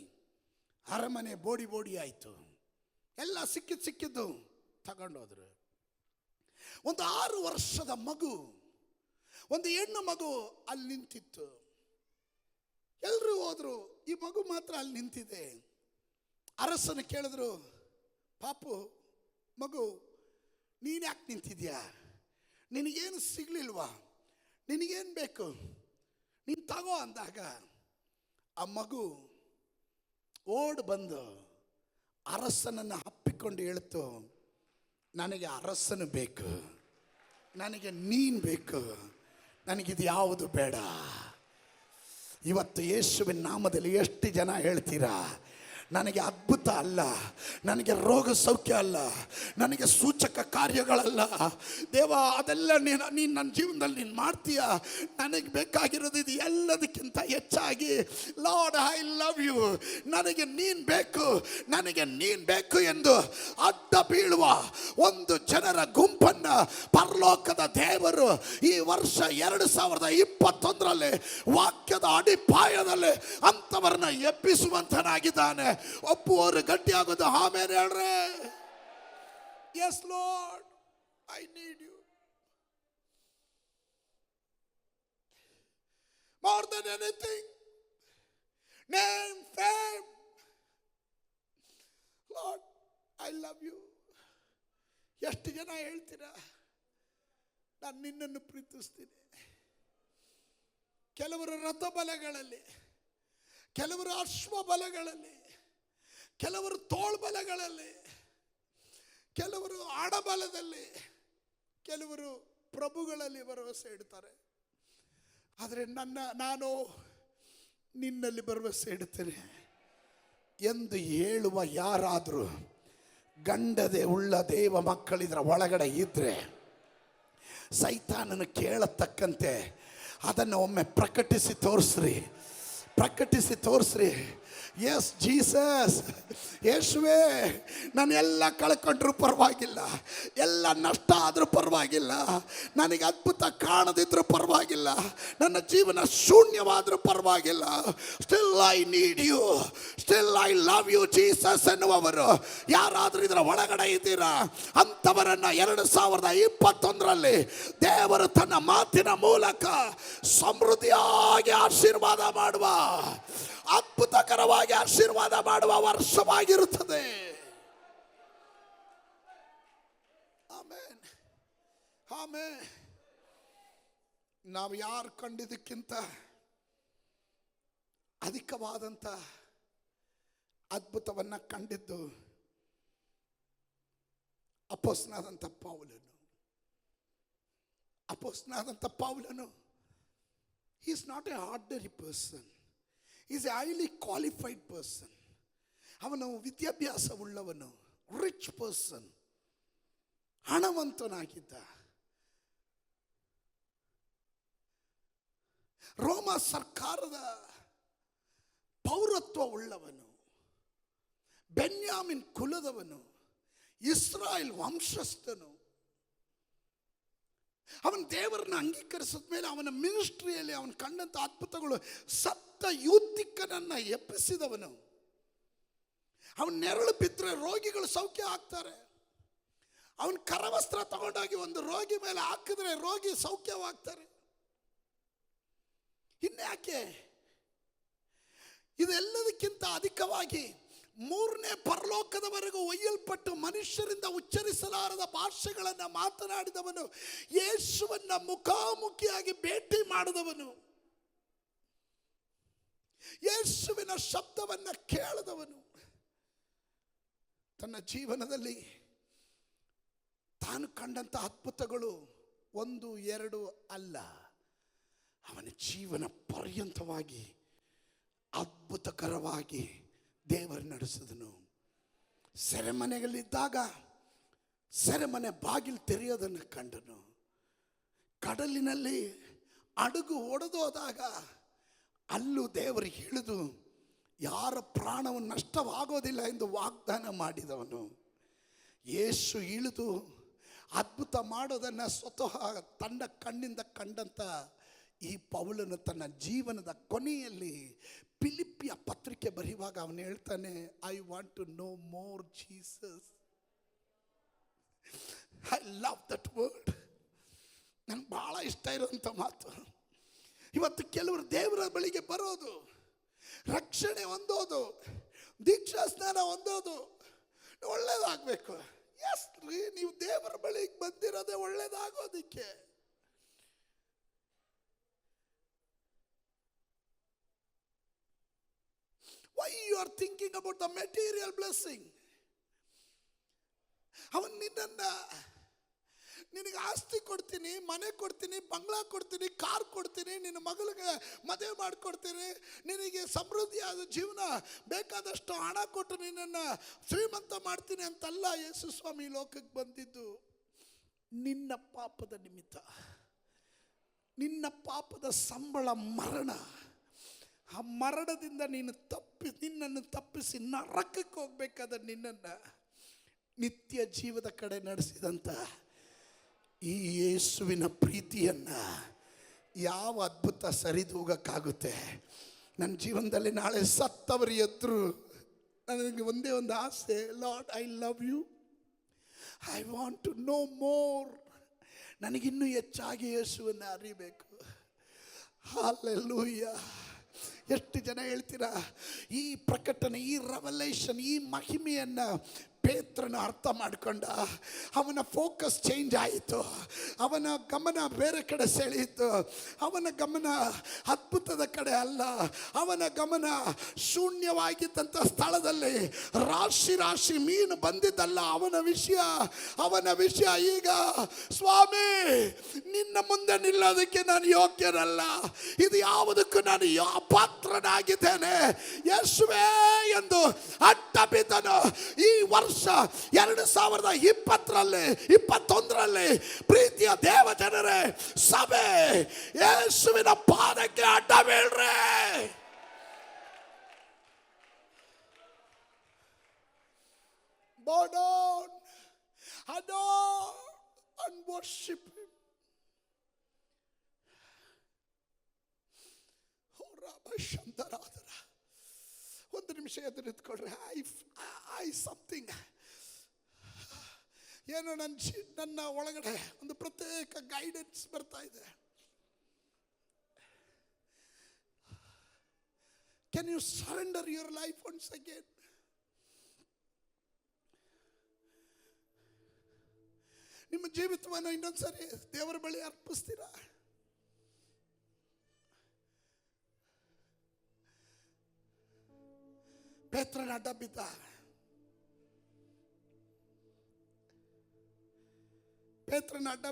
ಅರಮನೆ ಬೋಡಿ ಆಯಿತು. ಎಲ್ಲ ಸಿಕ್ಕಿದ್ದು ತಗೊಂಡೋದ್ರು. ಒಂದು 6 ವರ್ಷದ ಮಗು, ಒಂದು ಹೆಣ್ಣು ಮಗು ಅಲ್ಲಿ ನಿಂತಿತ್ತು. ಎಲ್ಲರೂ ಹೋದ್ರು, ಈ ಮಗು ಮಾತ್ರ ಅಲ್ಲಿ ನಿಂತಿದೆ. ಅರಸನ ಕೇಳಿದ್ರು, ಪಾಪು ಮಗು, ನೀನು ಯಾಕೆ ನಿಂತಿದ್ಯಾ? ನಿನಗೇನು ಸಿಗ್ಲಿಲ್ವಾ? ನಿನಗೇನು ಬೇಕು? ನೀನು ತಗೋ ಅಂದಾಗ ಆ ಮಗು ಓಡ್ ಬಂದು ಅರಸನನ್ನು ಅಪ್ಪಿಕೊಂಡು ಹೇಳ್ತು, ನನಗೆ ಅರಸನು ಬೇಕು, ನನಗೆ ನೀನು ಬೇಕು, ನನಗಿದು ಯಾವುದು ಬೇಡ. ಇವತ್ತು ಯೇಸುವಿನ ನಾಮದಲ್ಲಿ ಎಷ್ಟು ಜನ ಹೇಳ್ತೀರಾ, ನನಗೆ ಅದ್ಭುತ ಅಲ್ಲ, ನನಗೆ ರೋಗ ಸೌಖ್ಯ ಅಲ್ಲ, ನನಗೆ ಸೂಚಕ ಕಾರ್ಯಗಳಲ್ಲ ದೇವ, ಅದೆಲ್ಲ ನೀನು ನನ್ನ ಜೀವನದಲ್ಲಿ ನೀನು ಮಾಡ್ತೀಯ. ನನಗೆ ಬೇಕಾಗಿರೋದು ಇದು ಎಲ್ಲದಕ್ಕಿಂತ ಹೆಚ್ಚಾಗಿ, ಲಾರ್ಡ್ ಐ ಲವ್ ಯು, ನನಗೆ ನೀನು ಬೇಕು, ನನಗೆ ನೀನು ಬೇಕು ಎಂದು ಅಡ್ಡ ಬೀಳುವ ಒಂದು ಜನರ ಗುಂಪನ್ನು ಪರಲೋಕದ ದೇವರು ಈ ವರ್ಷ 2021ರಲ್ಲಿ ವಾಕ್ಯದ ಅಡಿಪಾಯದಲ್ಲಿ ಅಂಥವರನ್ನ ಎಬ್ಬಿಸುವಂತನಾಗಿದ್ದಾನೆ. ಒಪ್ಪುವವರು ಗಟ್ಟಿಯಾಗೋದು ಆಮೇಲೆ ಹೇಳ್ರೆ. Yes Lord, I need you more than anything. Name, fame. Lord, I love you. ಎಷ್ಟು ಜನ ಹೇಳ್ತೀರಾ, ನಾನು ನಿನ್ನನ್ನು ಪ್ರೀತಿಸ್ತೀನಿ? ಕೆಲವರು ರಥಬಲಗಳಲ್ಲಿ, ಕೆಲವರು ಅಶ್ವಬಲಗಳಲ್ಲಿ, ಕೆಲವರು ತೋಳ್ಬಲಗಳಲ್ಲಿ, ಕೆಲವರು ಹಣಬಲದಲ್ಲಿ, ಕೆಲವರು ಪ್ರಭುಗಳಲ್ಲಿ ಭರವಸೆ ಇಡ್ತಾರೆ. ಆದರೆ ನಾನು ನಿನ್ನಲ್ಲಿ ಭರವಸೆ ಇಡುತ್ತೇನೆ ಎಂದು ಹೇಳುವ ಯಾರಾದರೂ ಗಂಡದೆ ಉಳ್ಳ ದೇವ ಮಕ್ಕಳಿದ್ರ ಒಳಗಡೆ ಇದ್ದರೆ, ಸೈತಾನನು ಕೇಳತಕ್ಕಂತೆ ಅದನ್ನು ಒಮ್ಮೆ ಪ್ರಕಟಿಸಿ ತೋರಿಸ್ರಿ. S Jesus. ಯೇಸುವೇ, ನಾನು ಎಲ್ಲ ಕಳ್ಕೊಂಡ್ರೂ ಪರವಾಗಿಲ್ಲ, ಎಲ್ಲ ನಷ್ಟ ಆದರೂ ಪರವಾಗಿಲ್ಲ, ನನಗೆ ಅದ್ಭುತ ಕಾಣದಿದ್ರೂ ಪರವಾಗಿಲ್ಲ, ನನ್ನ ಜೀವನ ಶೂನ್ಯವಾದರೂ ಪರವಾಗಿಲ್ಲ, still I need you, still I love you Jesus ಎನ್ನುವವರು ಯಾರಾದರೂ ಇದರ ಒಳಗಡೆ ಇದ್ದೀರಾ, ಅಂಥವರನ್ನು 2021ರಲ್ಲಿ ದೇವರು ತನ್ನ ಮಾತಿನ ಮೂಲಕ ಸಮೃದ್ಧಿಯಾಗಿ ಆಶೀರ್ವಾದ ಮಾಡುವ, ಅದ್ಭುತಕರವಾಗಿ ಆಶೀರ್ವಾದ ಮಾಡುವ ವರ್ಷವಾಗಿರುತ್ತದೆ. Amen, amen. ನಾವು ಯಾರು ಕಂಡಿದ್ದಕ್ಕಿಂತ ಅಧಿಕವಾದಂಥ ಅದ್ಭುತವನ್ನ ಕಂಡಿದ್ದು ಅಪೊಸ್ತಲನಾದಂಥ ಪೌಲನು. ಅಪೊಸ್ತಲನಾದಂಥ ಪೌಲನು he is not an ordinary person, he is a highly qualified person. ಅವನು ವಿದ್ಯಾಭ್ಯಾಸವುಳ್ಳವನು, ರಿಚ್ ಪರ್ಸನ್, ಹಣವಂತನಾಗಿದ್ದ, ರೋಮ ಸರ್ಕಾರದ ಪೌರತ್ವ ಉಳ್ಳವನು, ಬೆನ್ಯಾಮಿನ್ ಕುಲದವನು, ಇಸ್ರಾಯೇಲ್ ವಂಶಸ್ಥನು. ಅವನ ದೇವರನ್ನ ಅಂಗೀಕರಿಸಿದ ಮೇಲೆ ಅವನ ಮಿನಿಸ್ಟ್ರಿಯಲ್ಲಿ ಅವನು ಕಂಡಂತ ಅದ್ಭುತಗಳು, ಸತ್ತ ಯೂತಿಕನನ್ನ ಎಬ್ಬಿಸಿದವನು. ಅವನ ನೆರಳು ಬಿದ್ದರೆ ರೋಗಿಗಳು ಸೌಖ್ಯ ಆಗ್ತಾರೆ. ಅವನ ಕರವಸ್ತ್ರ ತಗೊಂಡೋಗಿ ಒಂದು ರೋಗಿ ಮೇಲೆ ಹಾಕಿದ್ರೆ ರೋಗಿ ಸೌಖ್ಯವಾಗ್ತಾರೆ. ಇನ್ಯಾಕೆ? ಇದೆಲ್ಲದಕ್ಕಿಂತ ಅಧಿಕವಾಗಿ 3ನೇ ಪರಲೋಕದವರೆಗೂ ಒಯ್ಯಲ್ಪಟ್ಟು ಮನುಷ್ಯರಿಂದ ಉಚ್ಚರಿಸಲಾರದ ಭಾಷೆಗಳನ್ನು ಮಾತನಾಡಿದವನು, ಯೇಸುವನ್ನ ಮುಖಾಮುಖಿಯಾಗಿ ಭೇಟಿ ಮಾಡಿದವನು, ಯೇಸುವಿನ ಶಬ್ದವನ್ನ ಕೇಳಿದವನು, ತನ್ನ ಜೀವನದಲ್ಲಿ ತಾನು ಕಂಡಂತ ಅದ್ಭುತಗಳು 1, 2 ಅಲ್ಲ, ಅವನ ಜೀವನ ಪರ್ಯಂತವಾಗಿ ಅದ್ಭುತಕರವಾಗಿ ದೇವರು ನಡೆಸಿದನು. ಸೆರೆಮನೆಯಲ್ಲಿದ್ದಾಗ ಸೆರೆಮನೆ ಬಾಗಿಲು ತೆರೆಯೋದನ್ನು ಕಂಡನು. ಕಡಲಿನಲ್ಲಿ ಹಡಗು ಒಡೆದೋದಾಗ ಅಲ್ಲೂ ದೇವರು ಇಳಿದು ಯಾರ ಪ್ರಾಣವು ನಷ್ಟವಾಗೋದಿಲ್ಲ ಎಂದು ವಾಗ್ದಾನ ಮಾಡಿದವನು. ಯೇಸು ಇಳಿದು ಅದ್ಭುತ ಮಾಡೋದನ್ನು ಸ್ವತಃ ತನ್ನ ಕಣ್ಣಿಂದ ಕಂಡಂತ ಈ ಪೌಲನು ತನ್ನ ಜೀವನದ ಕೊನೆಯಲ್ಲಿ ಫಿಲಿಪ್ಪಿಯ ಪತ್ರಿಕೆ ಬರೆಯುವಾಗ ಅವನು ಹೇಳ್ತಾನೆ, I want to know more Jesus. I love that word. ನನಗೆ ಭಾಳ ಇಷ್ಟ ಇರೋಂಥ ಮಾತು. ಇವತ್ತು ಕೆಲವರು ದೇವರ ಬಳಿಗೆ ಬರೋದು, ರಕ್ಷಣೆ ಹೊಂದೋದು, ದೀಕ್ಷಾ ಸ್ನಾನ ಹೊಂದೋದು ಒಳ್ಳೇದಾಗಬೇಕು. ಎಸ್ ರೀ, ನೀವು ದೇವರ ಬಳಿಗೆ ಬಂದಿರೋದೇ ಒಳ್ಳೇದಾಗೋದಿಕ್ಕೆ. Why you are thinking about the material blessing? ಅವನು ನಿನಗೆ ಆಸ್ತಿ ಕೊಡ್ತೀನಿ, ಮನೆ ಕೊಡ್ತೀನಿ, ಬಂಗ್ಲಾ ಕೊಡ್ತೀನಿ, ಕಾರ್ ಕೊಡ್ತೀನಿ, ನಿನ್ನ ಮಗಳಿಗೆ ಮದುವೆ ಮಾಡಿಕೊಡ್ತೀನಿ, ನಿನಗೆ ಸಮೃದ್ಧಿಯಾದ ಜೀವನ ಬೇಕಾದಷ್ಟು ಹಣ ಕೊಟ್ಟು ನಿನ್ನನ್ನು ಶ್ರೀಮಂತ ಮಾಡ್ತೀನಿ ಅಂತಲ್ಲ ಯೇಸು ಸ್ವಾಮಿ ಲೋಕಕ್ಕೆ ಬಂದಿದ್ದು. ನಿನ್ನ ಪಾಪದ ನಿಮಿತ್ತ, ನಿನ್ನ ಪಾಪದ ಸಂಬಳ ಮರಣ. ಆ ಮರಣದಿಂದ ನಿನ್ನನ್ನು ತಪ್ಪಿಸಿ ನರಕಕ್ಕೆ ಹೋಗ್ಬೇಕಾದ ನಿನ್ನನ್ನು ನಿತ್ಯ ಜೀವದ ಕಡೆ ನಡೆಸಿದಂಥ ಈ ಯೇಸುವಿನ ಪ್ರೀತಿಯನ್ನು ಯಾವ ಅದ್ಭುತ ಸರಿದೂಗಕ್ಕಾಗುತ್ತೆ? ನನ್ನ ಜೀವನದಲ್ಲಿ ನಾಳೆ ಸತ್ತವರು ಎದ್ರು ನನಗೆ ಒಂದೇ ಒಂದು ಆಸೆ, Lord I love you, I want to know more. ನನಗಿನ್ನೂ ಹೆಚ್ಚಾಗಿ ಯೇಸುವನ್ನು ಅರಿಬೇಕು. ಹಲ್ಲೆಲೂಯಾ. ಎಷ್ಟು ಜನ ಹೇಳ್ತೀರಾ ಈ ಪ್ರಕಟಣೆ, ಈ ರೆವಲೇಷನ್, ಈ ಮಹಿಮೆಯನ್ನು ಪೇತ್ರನ ಅರ್ಥ ಮಾಡಿಕೊಂಡ. ಅವನ ಫೋಕಸ್ ಚೇಂಜ್ ಆಯಿತು, ಅವನ ಗಮನ ಬೇರೆ ಕಡೆ ಸೆಳೆಯಿತು. ಅವನ ಗಮನ ಅದ್ಭುತದ ಕಡೆ ಅಲ್ಲ, ಅವನ ಗಮನ ಶೂನ್ಯವಾಗಿದ್ದಂಥ ಸ್ಥಳದಲ್ಲಿ ರಾಶಿ ರಾಶಿ ಮೀನು ಬಂದಿದ್ದಲ್ಲ ಅವನ ವಿಷಯ ಈಗ, ಸ್ವಾಮಿ ನಿನ್ನ ಮುಂದೆ ನಿಲ್ಲೋದಕ್ಕೆ ನಾನು ಯೋಗ್ಯನಲ್ಲ, ಇದು ಯಾವುದಕ್ಕೂ ನಾನು ಪಾತ್ರನಾಗಿದ್ದೇನೆ ಯೇಸುವೇ ಎಂದು ಅಡ್ಡ ಬಿದ್ದನು. ಈ ವರ್ಷ 2021ರಲ್ಲಿ ಪ್ರೀತಿಯ ದೇವ ಜನರೇ, ಸಭೆ ಯೇಸುವಿನ ಪಾದಕ್ಕೆ ಅಡ್ಡ ಬೀಳ್ರೆ. bow down, adore and worship him. ಒಂದು ನಿಮಿಷ ಎದುರು ನಿಂತ್ಕೊಳ್ರಿ. ಐ ಸಮಥಿಂಗ್ ಏನೋ ನನ್ನ ಒಳಗಡೆ ಒಂದು ಪ್ರತ್ಯೇಕ ಗೈಡೆನ್ಸ್ ಬರ್ತಾ ಇದೆ. Can you surrender your life once again? ನಿಮ್ಮ ಜೀವಿತವನ್ನು ಇನ್ನೊಂದ್ಸರಿ ದೇವರ ಬಳಿ ಅರ್ಪಿಸ್ತೀರಾ? ಪೇತ್ರನ ಅಡ್ಡ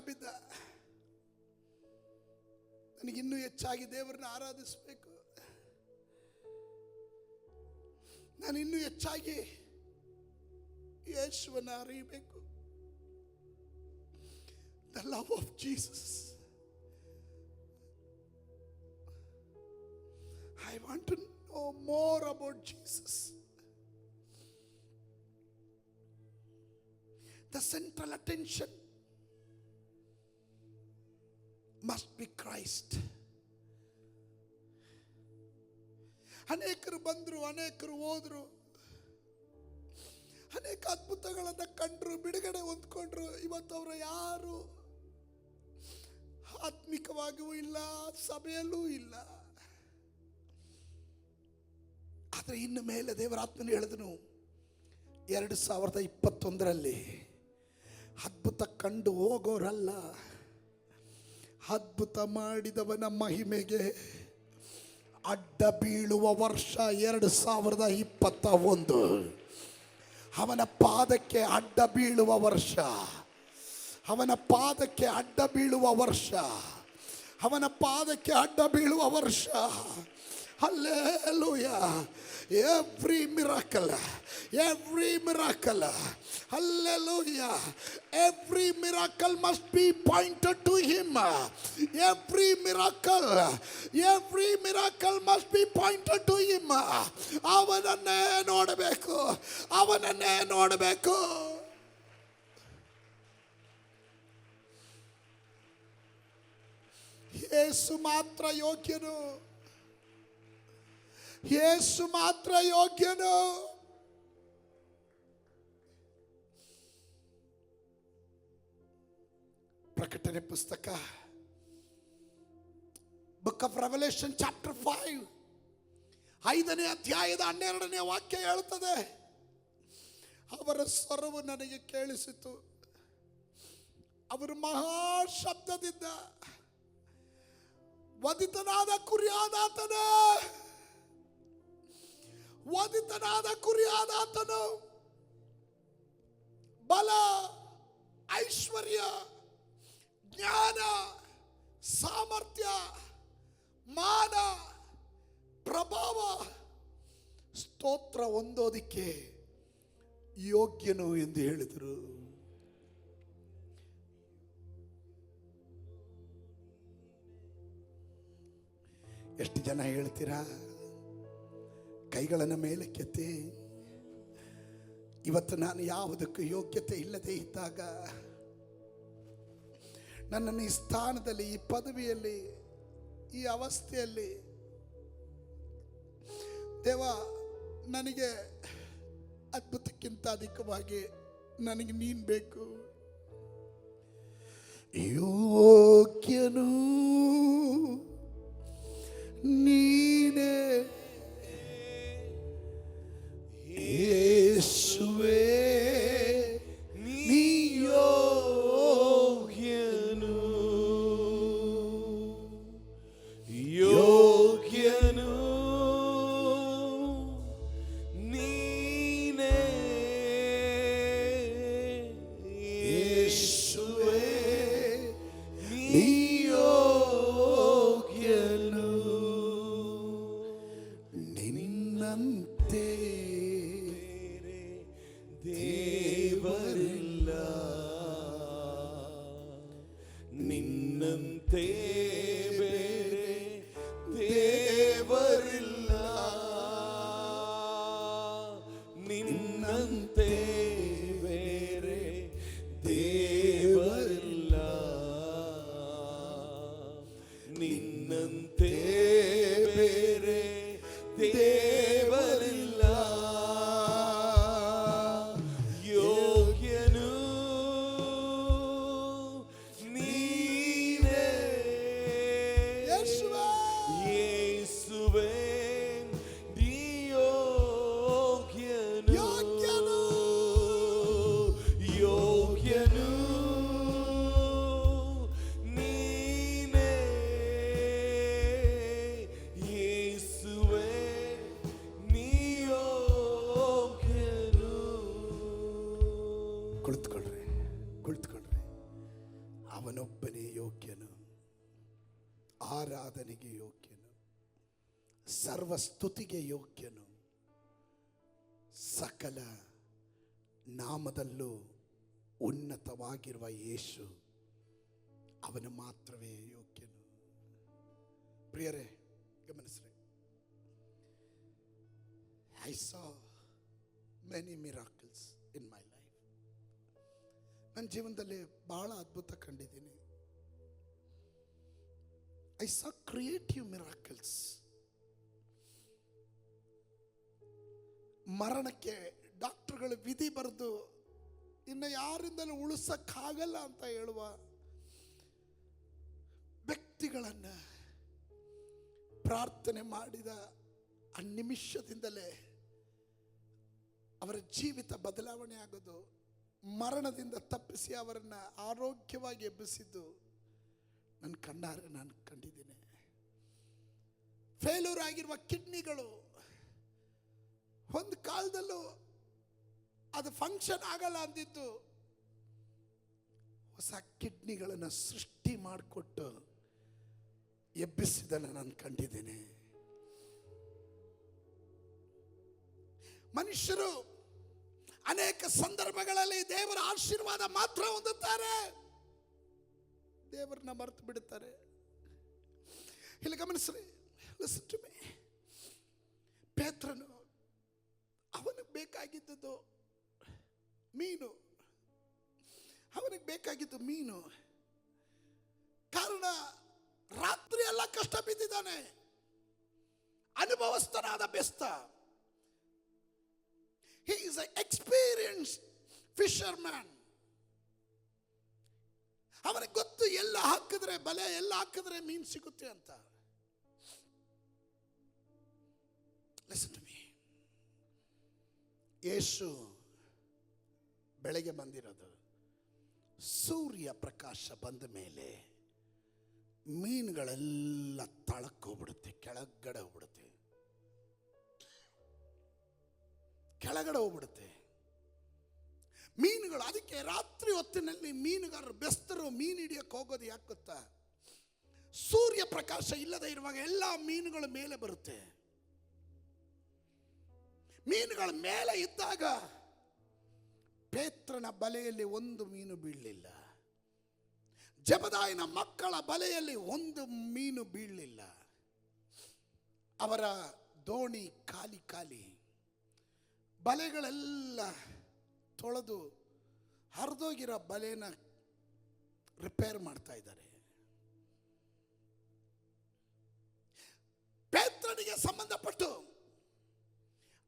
ಬಿದ್ದ. ನನಗಿನ್ನೂ ಹೆಚ್ಚಾಗಿ ದೇವರನ್ನ ಆರಾಧಿಸಬೇಕು, ನಾನು ಇನ್ನೂ ಹೆಚ್ಚಾಗಿ ಯೇಸುವನ್ನು ಅರಿಯಬೇಕು. The love of Jesus. I want to know more about Jesus. The central attention must be Christ. ಅನೇಕರು ಬಂದರು, ಅನೇಕರು ಹೋದರು, ಅನೇಕ ಅದ್ಭುತಗಳನ್ನು ಕಂಡ್ರು, ಬಿಡುಗಡೆ ಹೊಂದ್ಕೊಂಡ್ರು. ಇವತ್ತು ಅವರು ಯಾರು ಆತ್ಮಿಕವಾಗಿಯೂ ಇಲ್ಲ, ಸಭೆಯಲ್ಲೂ ಇಲ್ಲ. ಆದರೆ ಇನ್ನು ಮೇಲೆ ದೇವರ ಆತ್ಮನು ಹೇಳಿದನು, 2021ರಲ್ಲಿ ಅದ್ಭುತ ಕಂಡು ಹೋಗೋರಲ್ಲ, ಅದ್ಭುತ ಮಾಡಿದವನ ಮಹಿಮೆಗೆ ಅಡ್ಡ ಬೀಳುವ ವರ್ಷ 2021. ಅವನ ಪಾದಕ್ಕೆ ಅಡ್ಡ ಬೀಳುವ ವರ್ಷ, ಅವನ ಪಾದಕ್ಕೆ ಅಡ್ಡ ಬೀಳುವ ವರ್ಷ, ಅವನ ಪಾದಕ್ಕೆ ಅಡ್ಡ ಬೀಳುವ ವರ್ಷ. Hallelujah. Every miracle, hallelujah, every miracle must be pointed to him. Every miracle must be pointed to him. ಅವನನ್ನೇ ನೋಡಬೇಕು. ಯೇಸು ಮಾತ್ರ ಯೋಗ್ಯನು. ಪ್ರಕಟಣೆ ಪುಸ್ತಕ, ಬುಕ್ ಆಫ್ ರೆವಲ್ಯೂಷನ್ ಚಾಪ್ಟರ್ 5, 5ನೇ ಅಧ್ಯಾಯದ 12ನೇ ವಾಕ್ಯ ಹೇಳುತ್ತದೆ, ಅವರ ಸ್ವರವು ನನಗೆ ಕೇಳಿಸಿತು. ಅವರು ಮಹಾ ಶಬ್ದದಿಂದ, ವಧಿತನಾದ ಕುರಿಯಾದಾತನು ಬಲ, ಐಶ್ವರ್ಯ, ಜ್ಞಾನ, ಸಾಮರ್ಥ್ಯ, ಮಾನ, ಪ್ರಭಾವ, ಸ್ತೋತ್ರ ಹೊಂದೋದಿಕ್ಕೆ ಯೋಗ್ಯನು ಎಂದು ಹೇಳಿದರು. ಎಷ್ಟು ಜನ ಹೇಳ್ತೀರಾ? ಕೈಗಳನ್ನು ಮೇಲಕ್ಕೆತ್ತಿ. ಇವತ್ತು ನಾನು ಯಾವುದಕ್ಕೂ ಯೋಗ್ಯತೆ ಇಲ್ಲದೆ ಇದ್ದಾಗ, ನನ್ನನ್ನು ಈ ಸ್ಥಾನದಲ್ಲಿ, ಈ ಪದವಿಯಲ್ಲಿ, ಈ ಅವಸ್ಥೆಯಲ್ಲಿ ದೇವ ನನಗೆ ಅದ್ಭುತಕ್ಕಿಂತ ಅಧಿಕವಾಗಿ ನನಗೆ ನೀನು ಬೇಕು. ಯೋಗ್ಯನು ನೀನೇ ಯೇಸುವೇ, ನೀ ಯೋಗ್ಯನು ನೀನೇ ಯೇಸುವೇ, ಅವನೊಬ್ಬನೇ ಯೋಗ್ಯನು, ಆರಾಧನೆಗೆ ಯೋಗ್ಯನು, ಸರ್ವಸ್ತುತಿಗೆ ಯೋಗ್ಯನು, ಸಕಲ ನಾಮದಲ್ಲೂ ಉನ್ನತವಾಗಿರುವ ಯೇಸು ಅವನು ಮಾತ್ರವೇ ಯೋಗ್ಯನು. ಪ್ರಿಯರೇ ಗಮನಿಸ್ರಿ, I saw many miracles in my life. ನನ್ನ ಜೀವನದಲ್ಲಿ ಬಹಳ ಅದ್ಭುತ ಕಂಡಿದ್ದೀನಿ. I saw creative miracles. ಮರಣಕ್ಕೆ ಡಾಕ್ಟರ್ಗಳು ವಿಧಿ ಬರೆದು ಇನ್ನು ಯಾರಿಂದಲೂ ಉಳಿಸಕ್ಕಾಗಲ್ಲ ಅಂತ ಹೇಳುವ ವ್ಯಕ್ತಿಗಳನ್ನು ಪ್ರಾರ್ಥನೆ ಮಾಡಿದ ಆ ನಿಮಿಷದಿಂದಲೇ ಅವರ ಜೀವಿತ ಬದಲಾವಣೆ ಆಗೋದು, ಮರಣದಿಂದ ತಪ್ಪಿಸಿ ಅವರನ್ನು ಆರೋಗ್ಯವಾಗಿ ಎಬ್ಬಿಸಿದ್ದು ನನ್ನ ಕಣ್ಣಾರೆ ನಾನು ಕಂಡಿದ್ದೀನಿ. ಫೇಲ್ಯೂರ್ ಆಗಿರುವ ಕಿಡ್ನಿಗಳು ಒಂದು ಕಾಲದಲ್ಲೂ ಅದು ಫಂಕ್ಷನ್ ಆಗಲ್ಲ ಅಂದಿದ್ದು ಹೊಸ ಕಿಡ್ನಿಗಳನ್ನು ಸೃಷ್ಟಿ ಮಾಡಿಕೊಟ್ಟು ಎಬ್ಬಿಸಿದನ್ನು ನಾನು ಕಂಡಿದ್ದೇನೆ. ಮನುಷ್ಯರು ಅನೇಕ ಸಂದರ್ಭಗಳಲ್ಲಿ ದೇವರ ಆಶೀರ್ವಾದ ಮಾತ್ರ ಹೊಂದುತ್ತಾರೆ, ದೇವರನ್ನ ಮರೆತು ಬಿಡುತ್ತಾರೆ. ಇಲ್ಲಿ ಗಮನಿಸ್ರಿ, ಲಿಸನ್ ಟು ಮೀ. ಪೇತ್ರನು ಅವನಿಗೆ ಬೇಕಾಗಿದ್ದು ಮೀನು, ಅವನಿಗೆ ಬೇಕಾಗಿದ್ದು ಮೀನು. ಕಾರಣ ರಾತ್ರಿ ಎಲ್ಲ ಕಷ್ಟ ಬಿದ್ದಿದ್ದಾನೆ, ಅನುಭವಸ್ಥನಾದ ಬೆಸ್ತ. He is an experienced fisherman. ಅವನಿಗೆ ಗೊತ್ತು ಎಲ್ಲ ಹಾಕಿದ್ರೆ ಬಲೆ, ಎಲ್ಲ ಹಾಕಿದ್ರೆ ಮೀನು ಸಿಗುತ್ತೆ ಅಂತ. Listen to me. ಯೇಸು ಬೆಳಗ್ಗೆ ಬಂದಿರೋದು, ಸೂರ್ಯ ಪ್ರಕಾಶ ಬಂದ ಮೇಲೆ ಮೀನುಗಳೆಲ್ಲ ತಳಕ್ಕೋಗ್ಬಿಡುತ್ತೆ, ಕೆಳಗಡೆ ಹೋಗ್ಬಿಡುತ್ತೆ, ಕೆಳಗಡೆ ಹೋಗ್ಬಿಡುತ್ತೆ ಮೀನುಗಳು. ಅದಕ್ಕೆ ರಾತ್ರಿ ಹೊತ್ತಿನಲ್ಲಿ ಮೀನುಗಾರರು ಬೆಸ್ತರು ಮೀನು ಹಿಡಿಯಕ್ಕೆ ಹೋಗೋದು ಯಾಕೆ ಗೊತ್ತಾ? ಸೂರ್ಯ ಪ್ರಕಾಶ ಇಲ್ಲದೆ ಇರುವಾಗ ಎಲ್ಲ ಮೀನುಗಳ ಮೇಲೆ ಬರುತ್ತೆ. ಮೀನುಗಳ ಮೇಲೆ ಇದ್ದಾಗ ಪೇತ್ರನ ಬಲೆಯಲ್ಲಿ ಒಂದು ಮೀನು ಬೀಳಲಿಲ್ಲ, ಜೆಬೆದಾಯನ ಮಕ್ಕಳ ಬಲೆಯಲ್ಲಿ ಒಂದು ಮೀನು ಬೀಳಲಿಲ್ಲ. ಅವರ ದೋಣಿ ಖಾಲಿ ಖಾಲಿ, ಬಲೆಗಳೆಲ್ಲ ತೊಳೆದು ಹರಿದೋಗಿರೋ ಬಲೆನ ರಿಪೇರ್ ಮಾಡ್ತಾ ಇದ್ದಾರೆ. ಪೇತ್ರನಿಗೆ ಸಂಬಂಧಪಟ್ಟು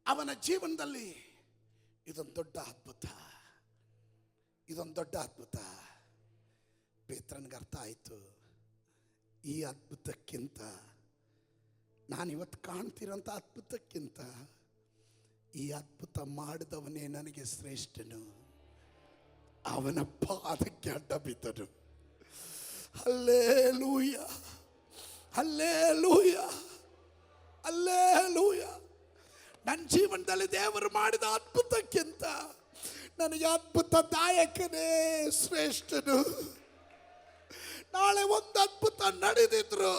ಅವನ ಜೀವನದಲ್ಲಿ ಇದೊಂದು ದೊಡ್ಡ ಅದ್ಭುತ, ಇದೊಂದು ದೊಡ್ಡ ಅದ್ಭುತ. ಪೇತ್ರನಿಗೆ ಅರ್ಥ ಆಯಿತು, ಈ ಅದ್ಭುತಕ್ಕಿಂತ, ನಾನಿವತ್ತು ಕಾಣ್ತಿರೋಂಥ ಅದ್ಭುತಕ್ಕಿಂತ ಈ ಅದ್ಭುತ ಮಾಡಿದವನೇ ನನಗೆ ಶ್ರೇಷ್ಠನು. ಅವನ ಪಾದಕ್ಕೆ ಅಡ್ಡ ಬಿದ್ದನು. Hallelujah, hallelujah, hallelujah. ನನ್ನ ಜೀವನದಲ್ಲಿ ದೇವರು ಮಾಡಿದ ಅದ್ಭುತಕ್ಕಿಂತ ನನಗೆ ಅದ್ಭುತದಾಯಕನೇ ಶ್ರೇಷ್ಠನು. ನಾಳೆ ಒಂದು ಅದ್ಭುತ ನಡೆದಿದ್ರು,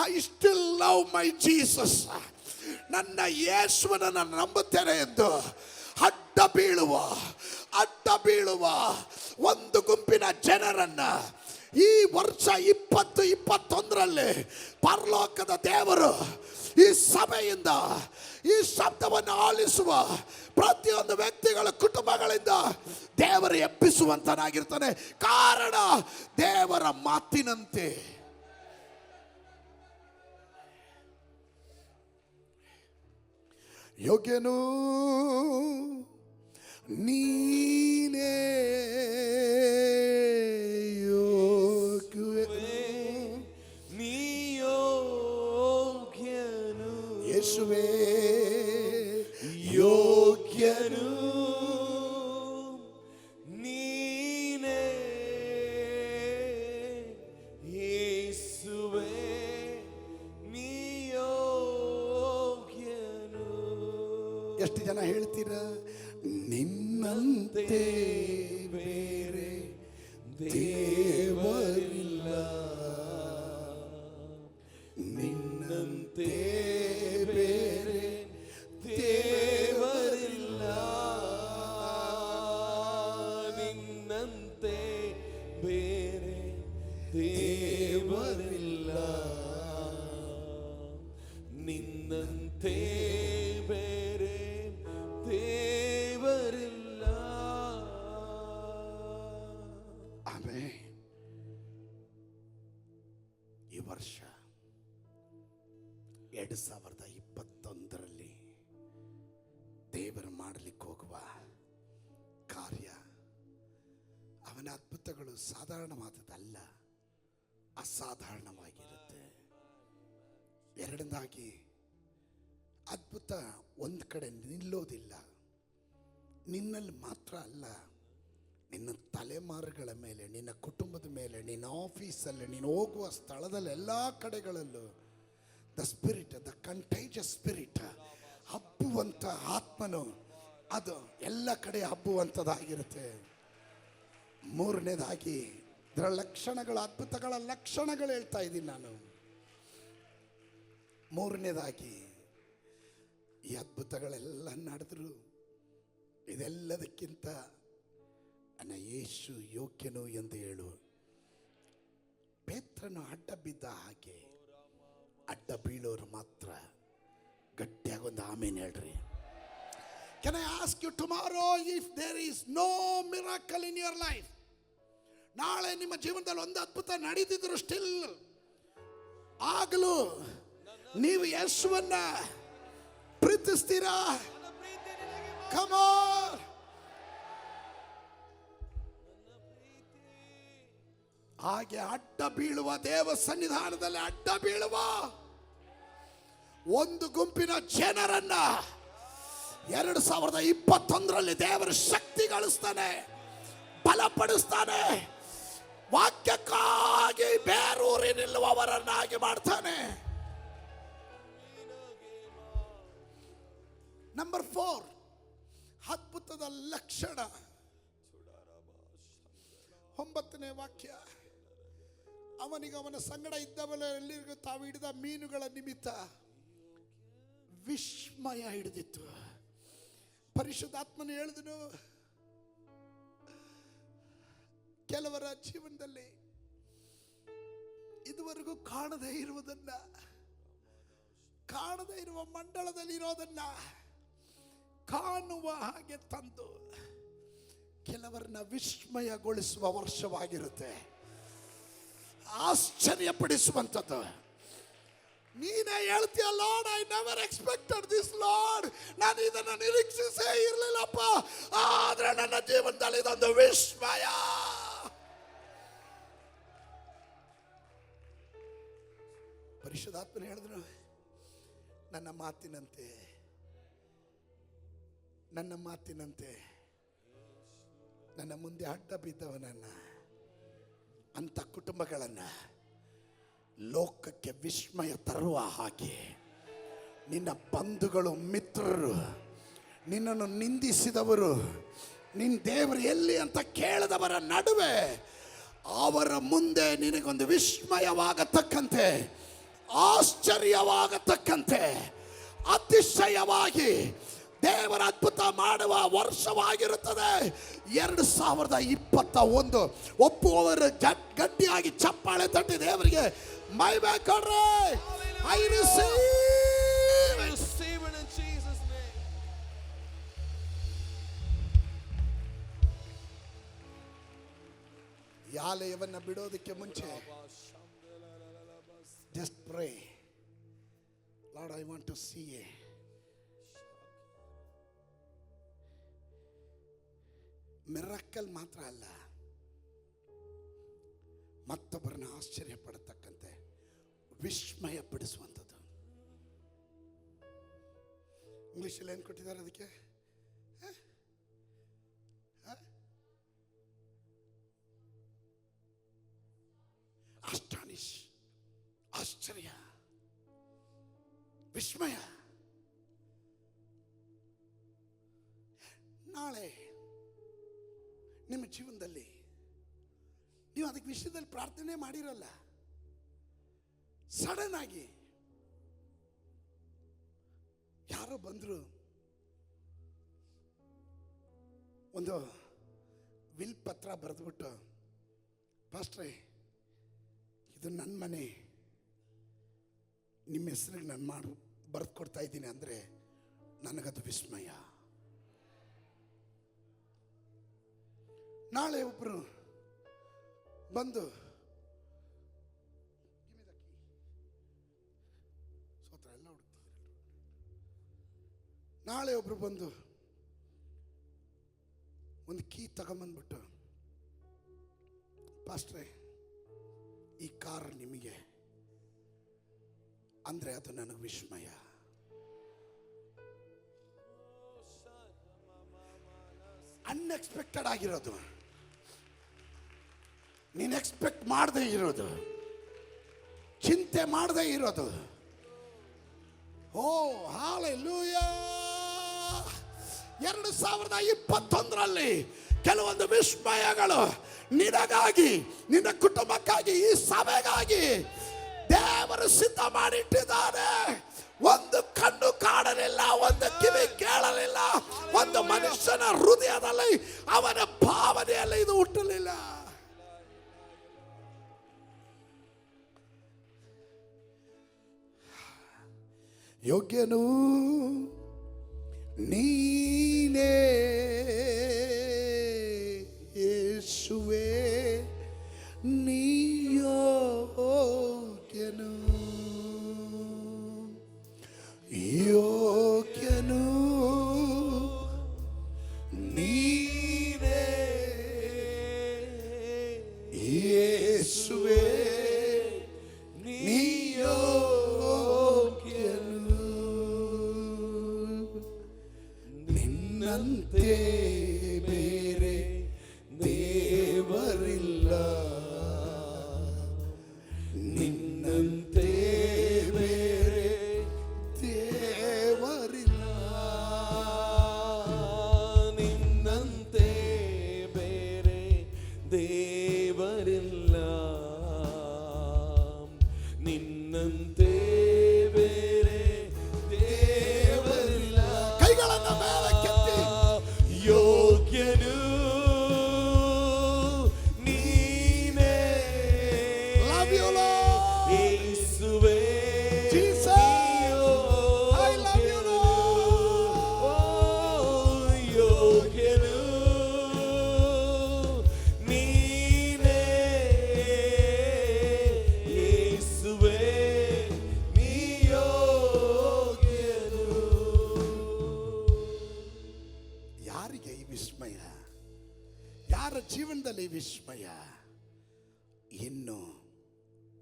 I still love my Jesus. ನನ್ನ ಯೇಸುವನ್ನು ನಂಬುತ್ತೇನೆ ಎಂದು ಅಡ್ಡ ಬೀಳುವ ಒಂದು ಗುಂಪಿನ ಜನರನ್ನ ಈ ವರ್ಷ 2021ರಲ್ಲಿ ಪರಲೋಕದ ದೇವರು ಈ ಸಭೆಯಿಂದ ಈ ಶಬ್ದವನ್ನು ಆಲಿಸುವ ಪ್ರತಿಯೊಂದು ವ್ಯಕ್ತಿಗಳ ಕುಟುಂಬಗಳಿಂದ ದೇವರು ಎಬ್ಬಿಸುವಂತನಾಗಿರ್ತಾನೆ. ಕಾರಣ ದೇವರ ಮಾತಿನಂತೆ. ಯೋಗ್ಯನು ನೀನೇ, ನೀ ಯೋಗ್ಯನು ಯೇಸುವೇ, ಯೋಗ್ಯನು ನೀನೇ, ಯೇಸುವೇ ನೀ ಯೋಗ್ಯನು. ಎಷ್ಟು ಜನ ಹೇಳ್ತೀರಾ ನಿನ್ನಂತೆ ಬೇರೆ ದೇವರಿಲ್ಲ, ನಿನ್ನಂತೆ ಬೇರೆ ದೇವರಿಲ್ಲ, ನಿನ್ನಂತೆ ಬೇರೆ ದೇವರಿಲ್ಲ, ನಿನ್ನಂತೆ ಬೇರೆ ದೇವರಿಲ್ಲ. ಆಮೇಲೆ ಈ ವರ್ಷ 2021ರಲ್ಲಿ ದೇವರು ಮಾಡಲಿಕ್ಕೆ ಹೋಗುವ ಕಾರ್ಯ, ಅವನ ಅದ್ಭುತಗಳು ಸಾಧಾರಣವಾದದ್ದಲ್ಲ, ಅಸಾಧಾರಣವಾಗಿರುತ್ತೆ. ಎರಡನೇದಾಗಿ, ಅದ್ಭುತ ಒಂದು ಕಡೆ ನಿಲ್ಲೋದಿಲ್ಲ. ನಿನ್ನಲ್ಲಿ ಮಾತ್ರ ಅಲ್ಲ, ನಿನ್ನ ತಲೆಮಾರುಗಳ ಮೇಲೆ, ನಿನ್ನ ಕುಟುಂಬದ ಮೇಲೆ, ನಿನ್ನ ಆಫೀಸಲ್ಲಿ, ನೀನು ಹೋಗುವ ಸ್ಥಳದಲ್ಲಿ, ಎಲ್ಲ ಕಡೆಗಳಲ್ಲೂ ದ ಸ್ಪಿರಿಟ್, ದ ಕಂಟೇಜಸ್ ಸ್ಪಿರಿಟ್, ಹಬ್ಬುವಂಥ ಆತ್ಮನು ಅದು ಎಲ್ಲ ಕಡೆ ಹಬ್ಬುವಂಥದ್ದಾಗಿರುತ್ತೆ. ಮೂರನೇದಾಗಿ, ಇದರ ಲಕ್ಷಣಗಳ, ಅದ್ಭುತಗಳ ಲಕ್ಷಣಗಳು ಹೇಳ್ತಾ ಇದ್ದೀನಿ ನಾನು. ಮೂರನೇದಾಗಿ, ಈ ಅದ್ಭುತಗಳೆಲ್ಲ ನಡೆದ್ರು ಇದೆಲ್ಲದಕ್ಕಿಂತ ನನ್ನ ಯೇಸು ಯೋಗ್ಯನು ಎಂದು ಹೇಳು. ಪೇತ್ರನು ಅಡ್ಡ ಬಿದ್ದ ಹಾಗೆ ಅಡ್ಡ ಬೀಳೋರು ಮಾತ್ರ ಗಟ್ಟಿಯಾಗಿ ಒಂದು ಆಮೇನ್ ಹೇಳ್ರಿ. Can I ask you tomorrow if there is no miracle in your life? ನಾಳೆ ನಿಮ್ಮ ಜೀವನದಲ್ಲಿ ಒಂದು ಅದ್ಭುತ ನಡೀತಿದ್ರು ಸ್ಟಿಲ್ ಆಗಲೂ ನೀವು ಯೇಸುವನ್ನ ಪ್ರೀತಿಸ್ತೀರಾ? Come on. ಹಾಗೆ ಅಡ್ಡ ಬೀಳುವ, ದೇವ ಸನ್ನಿಧಾನದಲ್ಲಿ ಅಡ್ಡ ಬೀಳುವ ಒಂದು ಗುಂಪಿನ ಜನರನ್ನ 2021ರಲ್ಲಿ ದೇವರ ಶಕ್ತಿ ಗಳಿಸ್ತಾನೆ, ಬಲಪಡಿಸ್ತಾನೆ, ವಾಕ್ಯಕ್ಕಾಗಿ ಬೇರೂರಿ ನಿಲ್ಲುವವರನ್ನಾಗಿ ಮಾಡ್ತಾನೆ. ನಂಬರ್ 4, ಅದ್ಭುತದ ಲಕ್ಷಣ. 9ನೇ ವಾಕ್ಯ, ಅವನಿಗೆ ಅವನ ಸಂಗಡ ಇದ್ದವರೆಲ್ಲರಿಗೂ ತಾವು ಹಿಡಿದ ಮೀನುಗಳ ನಿಮಿತ್ತ ವಿಸ್ಮಯ ಹಿಡಿದಿತ್ತು. ಪರಿಶುದ್ಧಾತ್ಮನು ಹೇಳಿದನು, ಕೆಲವರ ಜೀವನದಲ್ಲಿ ಇದುವರೆಗೂ ಕಾಣದೇ ಇರುವುದನ್ನ, ಕಾಣದೇ ಇರುವ ಮಂಡಳದಲ್ಲಿ ಇರೋದನ್ನ ಕಾಣುವ ಹಾಗೆ ತಂದು ಕೆಲವರನ್ನ ವಿಸ್ಮಯಗೊಳಿಸುವ ವರ್ಷವಾಗಿರುತ್ತೆ, ಆಶ್ಚರ್ಯಪಡಿಸುವಂಥದ್ದು. ನೀನೇ ಹೇಳ್ತೀಯ, lord I never expected this lord, ನಾನು ಇದನ್ನು ನಿರೀಕ್ಷಿಸೇ ಇರಲಿಲ್ಲಪ್ಪ, ಆದ್ರೆ ನನ್ನ ಜೀವನದಲ್ಲಿ ಇದೊಂದು ವಿಸ್ಮಯ. ಪರಿಶುದ್ಧಾತ್ಮನು ಹೇಳಿದ್ರು, ನನ್ನ ಮಾತಿನಂತೆ ನನ್ನ ಮುಂದೆ ಅಡ್ಡ ಬಿದ್ದವನನ್ನ, ಅಂಥ ಕುಟುಂಬಗಳನ್ನ ಲೋಕಕ್ಕೆ ವಿಸ್ಮಯ ತರುವ ಹಾಗೆ, ನಿನ್ನ ಬಂಧುಗಳು, ಮಿತ್ರರು, ನಿನ್ನನ್ನು ನಿಂದಿಸಿದವರು, ನಿನ್ನ ದೇವರು ಎಲ್ಲಿ ಅಂತ ಕೇಳಿದವರ ನಡುವೆ ಅವರ ಮುಂದೆ ನಿನಗೊಂದು ವಿಸ್ಮಯವಾಗತಕ್ಕಂತೆ, ಆಶ್ಚರ್ಯವಾಗತಕ್ಕಂತೆ, ಅತಿಶಯವಾಗಿ ದೇವರ ಅದ್ಭುತ ಮಾಡುವ ವರ್ಷವಾಗಿರುತ್ತದೆ 2021. ಒಪ್ಪುವವರು ಗಟ್ಟಿಯಾಗಿ ಚಪ್ಪಾಳೆ ತಟ್ಟಿ ದೇವರಿಗೆ ಮಹಿಮೆ ಕೊಡ್ರಿ. I receive it in Jesus name. ಈ ಆಲಯವನ್ನ ಬಿಡೋದಕ್ಕೆ ಮುಂಚೆ just pray, Lord, I want to see you. Miracle ಮಾತ್ರ ಅಲ್ಲ, ಮತ್ತೊಬ್ಬರನ್ನ ಆಶ್ಚರ್ಯ ಪಡತಕ್ಕಂತೆ ವಿಸ್ಮಯ ಪಡಿಸುವಂಥದ್ದು. ಇಂಗ್ಲಿಷಲ್ಲಿ ಏನು ಕೊಟ್ಟಿದ್ದಾರೆ ಅದಕ್ಕೆ? ಅಸ್ಟಾನಿಶ್, ಆಶ್ಚರ್ಯ, ವಿಸ್ಮಯ. ನಾಳೆ ನಿಮ್ಮ ಜೀವನದಲ್ಲಿ ನೀವು ಅದಕ್ಕೆ ವಿಷಯದಲ್ಲಿ ಪ್ರಾರ್ಥನೆ ಮಾಡಿರಲ್ಲ. ಸಡನ್ ಆಗಿ ಯಾರೋ ಬಂದರು, ಒಂದು ವಿಲ್ ಪತ್ರ ಬರೆದ್ಬಿಟ್ಟು, ಪಾಸ್ಟ್ರೇ ಇದು ನನ್ನ ಮನೆ, ನಿಮ್ಮ ಹೆಸರಿಗೆ ನಾನು ಬರೆದು ಕೊಡ್ತಾ ಇದ್ದೀನಿ ಅಂದರೆ ನನಗದು ವಿಸ್ಮಯ. ನಾಳೆ ಒಬ್ಬರು ಬಂದು ನಾಳೆ ಒಬ್ರು ಬಂದು ಒಂದು ಕೀ ತಗೊಂಬಂದ್ಬಿಟ್ಟು, ಪಾಸ್ಟ್ರೇ ಈ ಕಾರ್ ನಿಮಗೆ ಅಂದರೆ ಅದು ನನಗೆ ವಿಸ್ಮಯ. ಅನ್ಎಕ್ಸ್ಪೆಕ್ಟೆಡ್ ಆಗಿರೋದು, ನೀನು ಎಕ್ಸ್ಪೆಕ್ಟ್ ಮಾಡದೇ ಇರೋದು, ಚಿಂತೆ ಮಾಡದೇ ಇರೋದು. ಓ ಹಲ್ಲೆಲೂಯಾ. 2021ರಲ್ಲಿ ಕೆಲವೊಂದು ವಿಸ್ಮಯಗಳು ನಿನಗಾಗಿ, ನಿನ್ನ ಕುಟುಂಬಕ್ಕಾಗಿ, ಈ ಸಭೆಗಾಗಿ ದೇವರು ಸಿದ್ಧ ಮಾಡಿಟ್ಟಿದ್ದಾನೆ. ಒಂದು ಕಣ್ಣು ಕಾಣಲಿಲ್ಲ, ಒಂದು ಕಿವಿ ಕೇಳಲಿಲ್ಲ, ಒಂದು ಮನುಷ್ಯನ ಹೃದಯದಲ್ಲಿ, ಅವನ ಭಾವನೆಯಲ್ಲಿ ಇದು ಹುಟ್ಟಲಿಲ್ಲ. ಯೋಗ್ಯನು ನೀನೇ ಯೇಸುವೇ, ನೀ ಯೋಗ್ಯನು, ಯೋಗ್ಯನು ನೀನೇ ಯೇಸುವೇ, ನೀ ಯೋಗ್ಯನು. ನಿನ್ನಂತೆ ಬೇರೆ ದೇವರಿಲ್ಲ, ನಿನ್ನಂತೆ ಬೇರೆ ದೇವರಿಲ್ಲ, ನಿನ್ನಂತೆ ಬೇರೆ ದೇವರಿಲ್ಲ, ನಿನ್ನಂತೆ ಬೇರೆ ದೇವರಿಲ್ಲ. ಕೈಗಳನ್ನು ಮೇಲೆ ಕೆತ್ತಿ, ಯೋಗ್ಯನು ನೀನೇ, Love you, Lord. ಯೇಸುವೇ, Jesus, I love you, ಯೋಗ್ಯನು ನೀನೇ, ಯೇಸುವೇ, ನೀ ಯೋಗ್ಯನು. ಯಾರಿಗೆ ಈ ವಿಸ್ಮಯ? ಯಾರ ಜೀವನದಲ್ಲಿ ವಿಸ್ಮಯ? ಇನ್ನು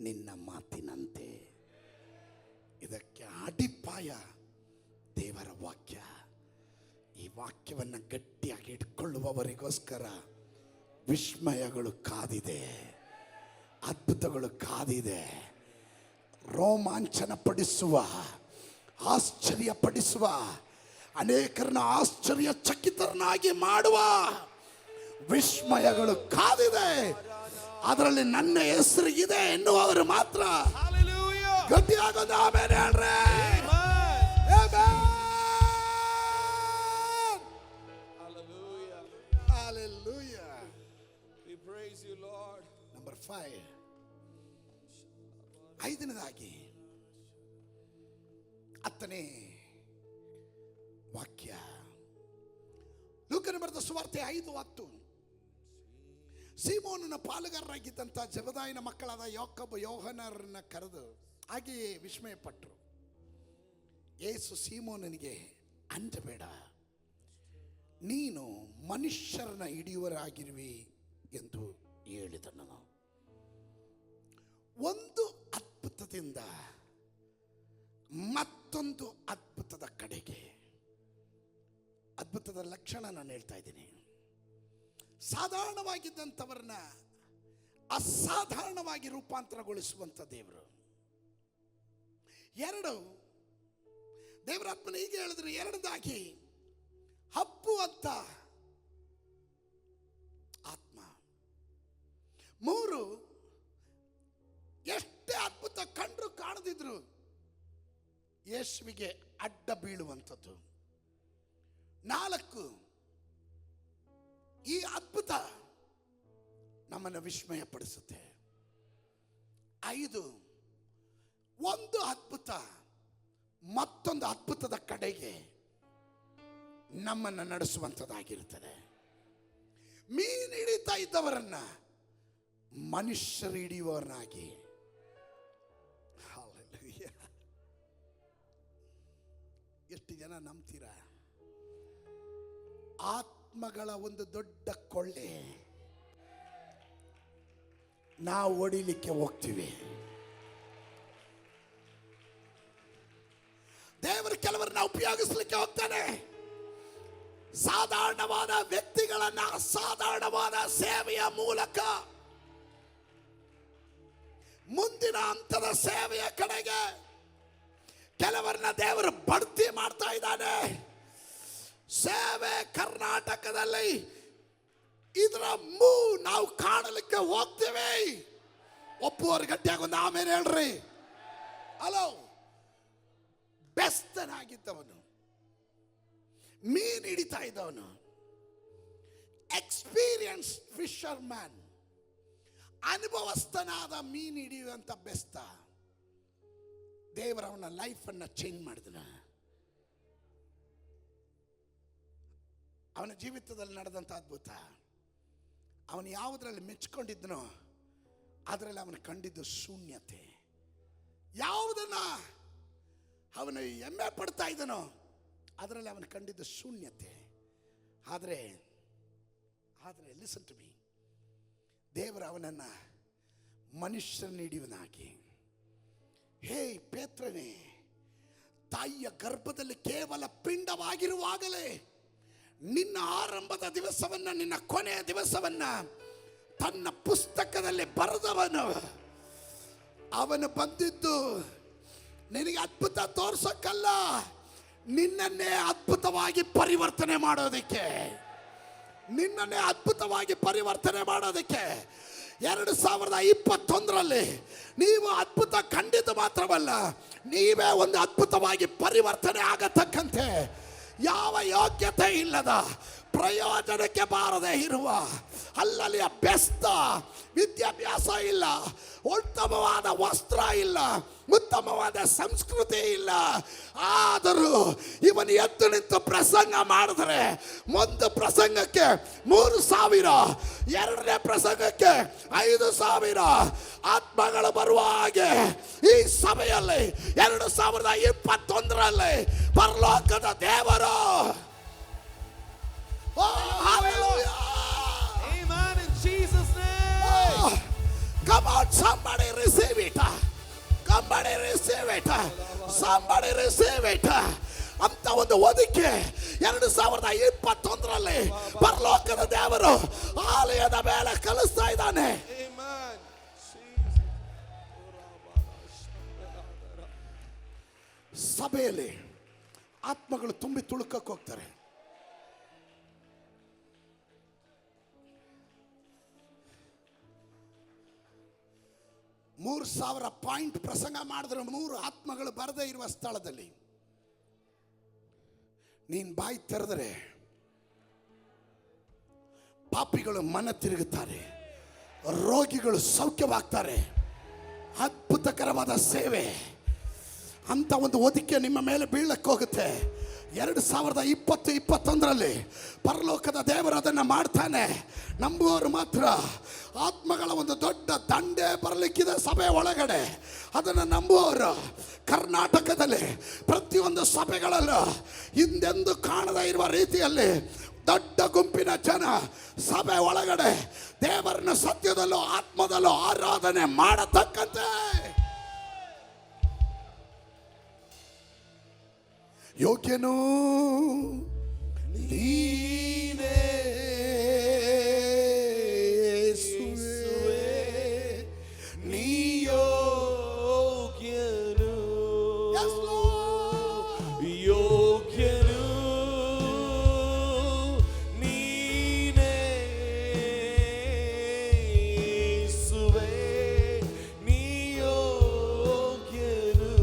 ನಿನ್ನ ಮಾತಿನಂತೆ. ಇದಕ್ಕೆ ಅಡಿಪಾಯ ದೇವರ ವಾಕ್ಯ. ಈ ವಾಕ್ಯವನ್ನು ಗಟ್ಟಿಯಾಗಿ ಇಟ್ಕೊಳ್ಳುವವರಿಗೋಸ್ಕರ ವಿಸ್ಮಯಗಳು ಕಾದಿದೆ, ಅದ್ಭುತಗಳು ಕಾದಿದೆ. ರೋಮಾಂಚನ ಪಡಿಸುವ, ಆಶ್ಚರ್ಯಪಡಿಸುವ, ಅನೇಕರನ್ನ ಆಶ್ಚರ್ಯಚಕಿತರನ್ನಾಗಿ ಮಾಡುವ ವಿಸ್ಮಯಗಳು ಕಾದಿದೆ. ಅದರಲ್ಲಿ ನನ್ನ ಹೆಸರು ಇದೆ ಎನ್ನುವವರು ಮಾತ್ರ ಗಟ್ಟಿಯಾಗೋದು ಆಮೇಲೆ ಹೇಳ್ರೆ. Hallelujah. We praise you, Lord. Number 5, ಐದನೇದಾಗಿ 10ನೇ ವಾಕ್ಯ, ಲೂಕನ ಬರೆದ ಸುವಾರ್ತೆ 5:10. ಸೀಮೋನನ ಪಾಲುಗಾರರಾಗಿದ್ದಂಥ ಜೆಬೆದಾಯನ ಮಕ್ಕಳಾದ ಯಾಕೋಬ, ಯೋಹನರನ್ನ ಕರೆದು ಹಾಗೆಯೇ ವಿಸ್ಮಯಪಟ್ಟರು. ಯೇಸು ಸೀಮೋನನಿಗೆ, ಅಂಜಬೇಡ, ನೀನು ಮನುಷ್ಯರನ್ನ ಹಿಡಿಯುವರಾಗಿರುವಿ ಎಂದು ಹೇಳಿದನು. ಒಂದು ಅದ್ಭುತದಿಂದ ಮತ್ತೊಂದು ಅದ್ಭುತದ ಕಡೆಗೆ, ಅದ್ಭುತದ ಲಕ್ಷಣ ನಾನು ಹೇಳ್ತಾ ಇದ್ದೀನಿ. ಸಾಧಾರಣವಾಗಿದ್ದಂಥವ್ರನ್ನ ಅಸಾಧಾರಣವಾಗಿ ರೂಪಾಂತರಗೊಳಿಸುವಂಥ ದೇವರು. 2, ದೇವರಾತ್ಮನ ಹೀಗೆ ಹೇಳಿದ್ರು, 2ನೇದಾಗಿ ಹಬ್ಬುವಂತ ಆತ್ಮ. 3, ಯೇಸುವಿಗೆ ಅಡ್ಡ ಬೀಳುವಂಥದ್ದು. 4, ಈ ಅದ್ಭುತ ನಮ್ಮನ್ನು ವಿಸ್ಮಯಪಡಿಸುತ್ತೆ. 5, ಒಂದು ಅದ್ಭುತ ಮತ್ತೊಂದು ಅದ್ಭುತದ ಕಡೆಗೆ ನಮ್ಮನ್ನು ನಡೆಸುವಂಥದ್ದಾಗಿರುತ್ತದೆ. ಮೀನು ಹಿಡಿತಾ ಇದ್ದವರನ್ನ ಮನುಷ್ಯರು ಹಿಡಿಯುವವರನ್ನಾಗಿ. ಎಷ್ಟು ಜನ ನಂಬ್ತೀರಾ? ಆತ್ಮಗಳ ಒಂದು ದೊಡ್ಡ ಕೊಳ್ಳೆ ನಾವು ಹೊಡಿಲಿಕ್ಕೆ ಹೋಗ್ತೀವಿ. ದೇವರು ಕೆಲವರನ್ನ ಉಪಯೋಗಿಸಲಿಕ್ಕೆ ಹೋಗ್ತಾನೆ. ಸಾಧಾರಣವಾದ ವ್ಯಕ್ತಿಗಳನ್ನ ಅಸಾಧಾರಣವಾದ ಸೇವೆಯ ಮೂಲಕ ಮುಂದಿನ ಹಂತದ ಸೇವೆಯ ಕಡೆಗೆ ಕೆಲವರನ್ನ ದೇವರು ಬಡ್ತಿ ಮಾಡ್ತಾ ಇದ್ದಾನೆ. ಸೇವೆ ಕರ್ನಾಟಕದಲ್ಲಿ ಇದರ ನಾವು ಕಾಣಲಿಕ್ಕೆ ಹೋಗ್ತೇವೆ. ಒಪ್ಪುವರ ಗಟ್ಟಿಯಾಗಿ ಒಂದು ಆಮೇಲೆ ಹೇಳ್ರಿ. ಹಲೋ, ಬೆಸ್ತನಾಗಿದ್ದವನು, ಮೀನು ಹಿಡಿತಾ ಇದ್ದವನು, ಎಕ್ಸ್ಪೀರಿಯನ್ಸ್ ಫಿಶರ್ ಮ್ಯಾನ್, ಅನುಭವಸ್ಥನಾದ ಮೀನು ಹಿಡಿಯುವಂತ ಬೆಸ್ತ, ದೇವರ ಅವನ ಲೈಫನ್ನು ಚೇಂಜ್ ಮಾಡಿದನ. ಅವನ ಜೀವಿತದಲ್ಲಿ ನಡೆದಂಥ ಅದ್ಭುತ, ಅವನು ಯಾವುದರಲ್ಲಿ ಮೆಚ್ಚಿಕೊಂಡಿದ್ದನೋ ಅದರಲ್ಲಿ ಅವನು ಕಂಡಿದ್ದು ಶೂನ್ಯತೆ. ಯಾವುದನ್ನ ಅವನು ಹೆಮ್ಮೆ ಪಡ್ತಾ ಇದ್ದನೋ ಅದರಲ್ಲಿ ಅವನು ಕಂಡಿದ್ದು ಶೂನ್ಯತೆ. ಆದರೆ ಲಿಸನ್ ಟು ಮೀ, ದೇವರು ಅವನನ್ನು ಮನುಷ್ಯರನ್ನ ಹಿಡಿಯುವನಾಗಿ, ಹೇ ಪೇತ್ರನೇ, ತಾಯಿಯ ಗರ್ಭದಲ್ಲಿ ಕೇವಲ ಪಿಂಡವಾಗಿರುವಾಗಲೇ ನಿನ್ನ ಆರಂಭದ ದಿವಸವನ್ನ, ನಿನ್ನ ಕೊನೆಯ ದಿವಸವನ್ನ ತನ್ನ ಪುಸ್ತಕದಲ್ಲಿ ಬರೆದವನು. ಅವನು ಬಂದಿದ್ದು ನಿನಗೆ ಅದ್ಭುತ ತೋರ್ಸಕ್ಕಲ್ಲ, ನಿನ್ನನ್ನೇ ಅದ್ಭುತವಾಗಿ ಪರಿವರ್ತನೆ ಮಾಡೋದಕ್ಕೆ. ನಿನ್ನನ್ನೇ ಅದ್ಭುತವಾಗಿ ಪರಿವರ್ತನೆ ಮಾಡೋದಕ್ಕೆ. 2021ರಲ್ಲಿ ನೀವು ಅದ್ಭುತ ಕಂಡಿದ್ದು ಮಾತ್ರವಲ್ಲ, ನೀವೇ ಒಂದು ಅದ್ಭುತವಾಗಿ ಪರಿವರ್ತನೆ ಆಗತಕ್ಕಂತೆ ಯಾವ ಯೋಗ್ಯತೆ ಇಲ್ಲದ, ಪ್ರಯೋಜನಕ್ಕೆ ಬಾರದೆ ಇರುವ, ಅಲ್ಲಲ್ಲಿಯ ಬೆಸ್ತ, ವಿದ್ಯಾಭ್ಯಾಸ ಇಲ್ಲ, ಉತ್ತಮವಾದ ವಸ್ತ್ರ ಇಲ್ಲ, ಉತ್ತಮವಾದ ಸಂಸ್ಕೃತಿ ಇಲ್ಲ, ಆದರೂ ಇವನು ಎದ್ದು ನಿಂತು ಪ್ರಸಂಗ ಮಾಡಿದ್ರೆ ಒಂದು ಪ್ರಸಂಗಕ್ಕೆ 3,000, ಎರಡನೇ ಪ್ರಸಂಗಕ್ಕೆ 5,000 ಆತ್ಮಗಳು ಬರುವ ಹಾಗೆ ಈ ಸಭೆಯಲ್ಲಿ 2021ರಲ್ಲಿ ಪರಲೋಕದ ದೇವರು. Amen in Jesus' name. Come on, somebody receive it. Somebody receive it. Somebody receive it. ಅಂತ ಒಂದು ಒದಕ್ಕೆ 2021ರಲ್ಲಿ ಪರಲೋಕದ ದೇವರು ಆಲಯದ ಮೇಲೆ ಕಲಿಸ್ತಾ ಇದ್ದಾನೆ. Amen. ಸಭೆಯಲ್ಲಿ ಆತ್ಮಗಳು ತುಂಬಿ ತುಳುಕಕ್ಕೆ ಹೋಗ್ತಾರೆ. $3,000 ಪ್ರಸಂಗ ಮಾಡಿದ್ರೆ 3 ಆತ್ಮಗಳು ಬರದೇ ಇರುವ ಸ್ಥಳದಲ್ಲಿ ನೀನ್ ಬಾಯಿ ತೆರೆದರೆ ಪಾಪಿಗಳು ಮನ ತಿರುಗುತ್ತಾರೆ, ರೋಗಿಗಳು ಸೌಖ್ಯವಾಗ್ತಾರೆ. ಅದ್ಭುತಕರವಾದ ಸೇವೆ ಅಂತ ಒಂದು ಒದಿಕೆ ನಿಮ್ಮ ಮೇಲೆ ಬೀಳಕ್ಕೆ ಹೋಗುತ್ತೆ. 2020-21ರಲ್ಲಿ ಪರಲೋಕದ ದೇವರು ಅದನ್ನು ಮಾಡ್ತಾನೆ. ನಂಬುವವರು ಮಾತ್ರ. ಆತ್ಮಗಳ ಒಂದು ದೊಡ್ಡ ದಂಡೆ ಬರಲಿಕ್ಕಿದೆ ಸಭೆ ಒಳಗಡೆ. ಅದನ್ನು ನಂಬುವವರು ಕರ್ನಾಟಕದಲ್ಲಿ ಪ್ರತಿಯೊಂದು ಸಭೆಗಳಲ್ಲೂ ಹಿಂದೆಂದು ಕಾಣದೇ ಇರುವ ರೀತಿಯಲ್ಲಿ ದೊಡ್ಡ ಗುಂಪಿನ ಜನ ಸಭೆ ಒಳಗಡೆ ದೇವರನ್ನು ಸತ್ಯದಲ್ಲೂ ಆತ್ಮದಲ್ಲೂ ಆರಾಧನೆ ಮಾಡತಕ್ಕಂತೆ ಯೋಗ್ಯನು ನೀನೇ ಯೇಸುವೇ, ನೀ ಯೋಗ್ಯನು, Yes, Lord. ಯೋಗ್ಯನು ನೀನೇ ಯೇಸುವೇ, ನೀ ಯೋಗ್ಯನು.